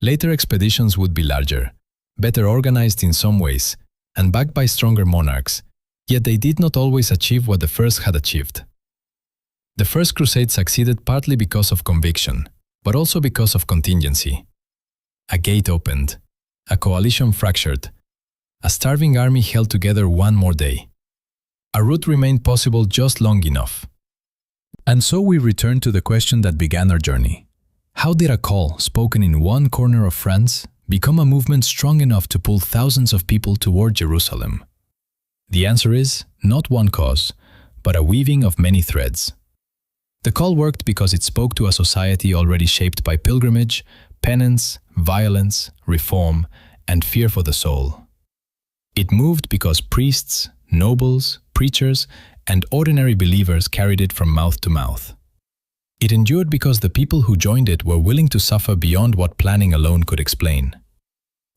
Later expeditions would be larger, better organized in some ways, and backed by stronger monarchs, yet they did not always achieve what the first had achieved. The First Crusade succeeded partly because of conviction, but also because of contingency. A gate opened, a coalition fractured, a starving army held together one more day. A route remained possible just long enough. And so we return to the question that began our journey. How did a call spoken in one corner of France become a movement strong enough to pull thousands of people toward Jerusalem? The answer is not one cause, but a weaving of many threads. The call worked because it spoke to a society already shaped by pilgrimage, penance, violence, reform, and fear for the soul. It moved because priests, nobles, preachers, and ordinary believers carried it from mouth to mouth. It endured because the people who joined it were willing to suffer beyond what planning alone could explain.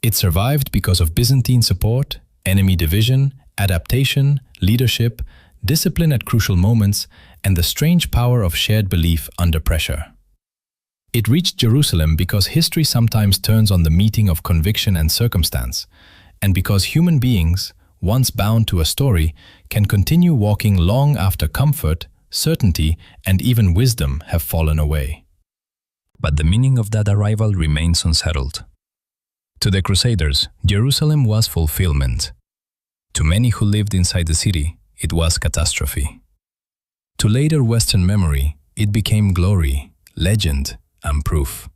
It survived because of Byzantine support, enemy division, adaptation, leadership, discipline at crucial moments, and the strange power of shared belief under pressure. It reached Jerusalem because history sometimes turns on the meeting of conviction and circumstance, and because human beings, once bound to a story, can continue walking long after comfort, certainty, and even wisdom have fallen away. But the meaning of that arrival remains unsettled. To the Crusaders, Jerusalem was fulfillment. To many who lived inside the city, it was catastrophe. To later Western memory, it became glory, legend, and proof.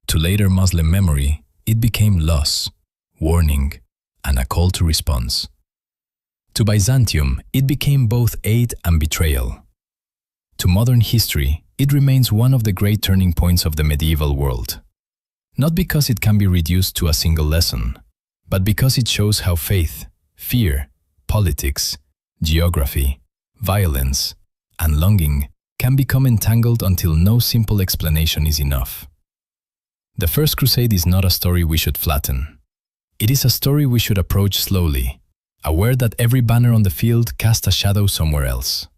To later Muslim memory, it became loss, warning, and a call to response. To Byzantium, it became both aid and betrayal. To modern history, it remains one of the great turning points of the medieval world. Not because it can be reduced to a single lesson, but because it shows how faith, fear, politics, geography, violence, and longing can become entangled until no simple explanation is enough. The First Crusade is not a story we should flatten. It is a story we should approach slowly, aware that every banner on the field cast a shadow somewhere else.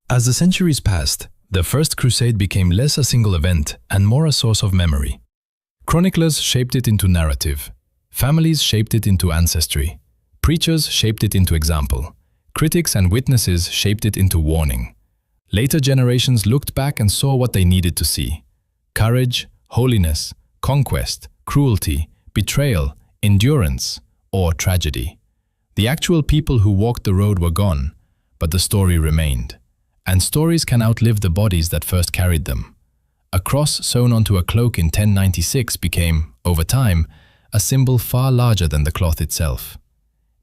As the centuries passed, the First Crusade became less a single event and more a source of memory. Chroniclers shaped it into narrative, families shaped it into ancestry, preachers shaped it into example, critics and witnesses shaped it into warning. Later generations looked back and saw what they needed to see: courage, holiness, conquest, cruelty, betrayal, endurance, or tragedy. The actual people who walked the road were gone, but the story remained. And stories can outlive the bodies that first carried them. A cross sewn onto a cloak in 1096 became, over time, a symbol far larger than the cloth itself.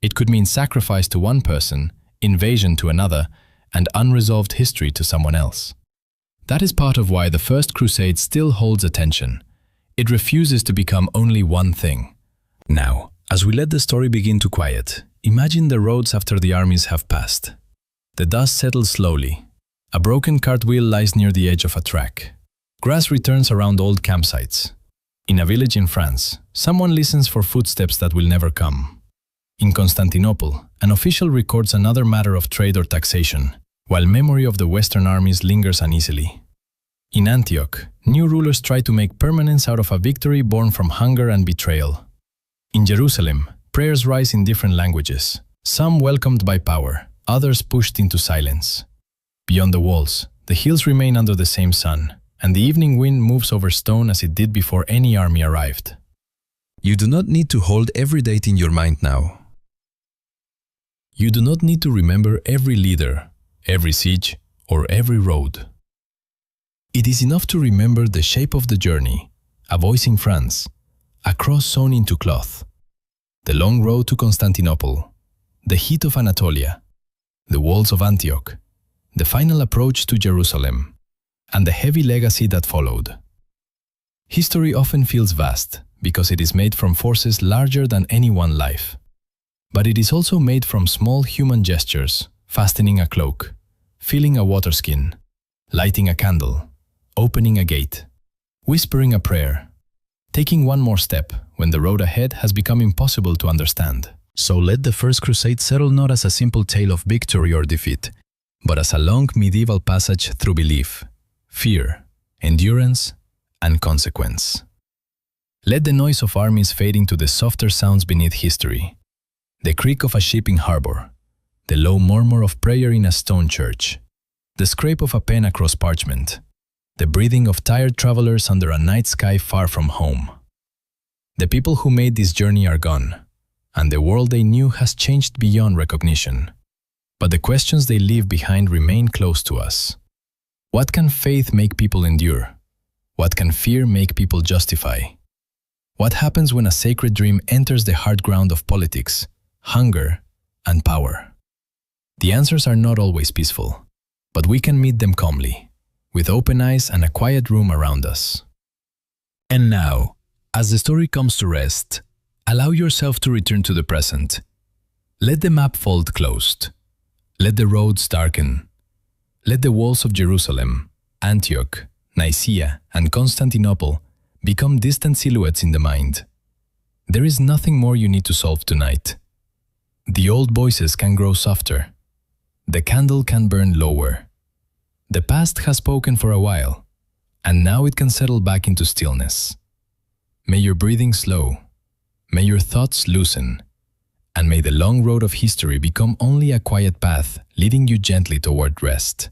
It could mean sacrifice to one person, invasion to another, and unresolved history to someone else. That is part of why the First Crusade still holds attention. It refuses to become only one thing. Now, as we let the story begin to quiet, imagine the roads after the armies have passed. The dust settles slowly. A broken cartwheel lies near the edge of a track. Grass returns around old campsites. In a village in France, someone listens for footsteps that will never come. In Constantinople, an official records another matter of trade or taxation, while memory of the Western armies lingers uneasily. In Antioch, new rulers try to make permanence out of a victory born from hunger and betrayal. In Jerusalem, prayers rise in different languages, some welcomed by power, others pushed into silence. Beyond the walls, the hills remain under the same sun, and the evening wind moves over stone as it did before any army arrived. You do not need to hold every date in your mind now. You do not need to remember every leader, every siege, or every road. It is enough to remember the shape of the journey, a voice in France, a cross sewn into cloth, the long road to Constantinople, the heat of Anatolia, the walls of Antioch, the final approach to Jerusalem, and the heavy legacy that followed. History often feels vast because it is made from forces larger than any one life. But it is also made from small human gestures, fastening a cloak, filling a water skin, lighting a candle, opening a gate, whispering a prayer, taking one more step when the road ahead has become impossible to understand. So let the First Crusade settle not as a simple tale of victory or defeat, but as a long medieval passage through belief, fear, endurance, and consequence. Let the noise of armies fade into the softer sounds beneath history, the creak of a ship in harbor, the low murmur of prayer in a stone church, the scrape of a pen across parchment, the breathing of tired travelers under a night sky far from home. The people who made this journey are gone, and the world they knew has changed beyond recognition. But the questions they leave behind remain close to us. What can faith make people endure? What can fear make people justify? What happens when a sacred dream enters the hard ground of politics, hunger, and power? The answers are not always peaceful, but we can meet them calmly, with open eyes and a quiet room around us. And now, as the story comes to rest, allow yourself to return to the present. Let the map fold closed. Let the roads darken. Let the walls of Jerusalem, Antioch, Nicaea, and Constantinople become distant silhouettes in the mind. There is nothing more you need to solve tonight. The old voices can grow softer. The candle can burn lower. The past has spoken for a while, and now it can settle back into stillness. May your breathing slow. May your thoughts loosen, and may the long road of history become only a quiet path leading you gently toward rest.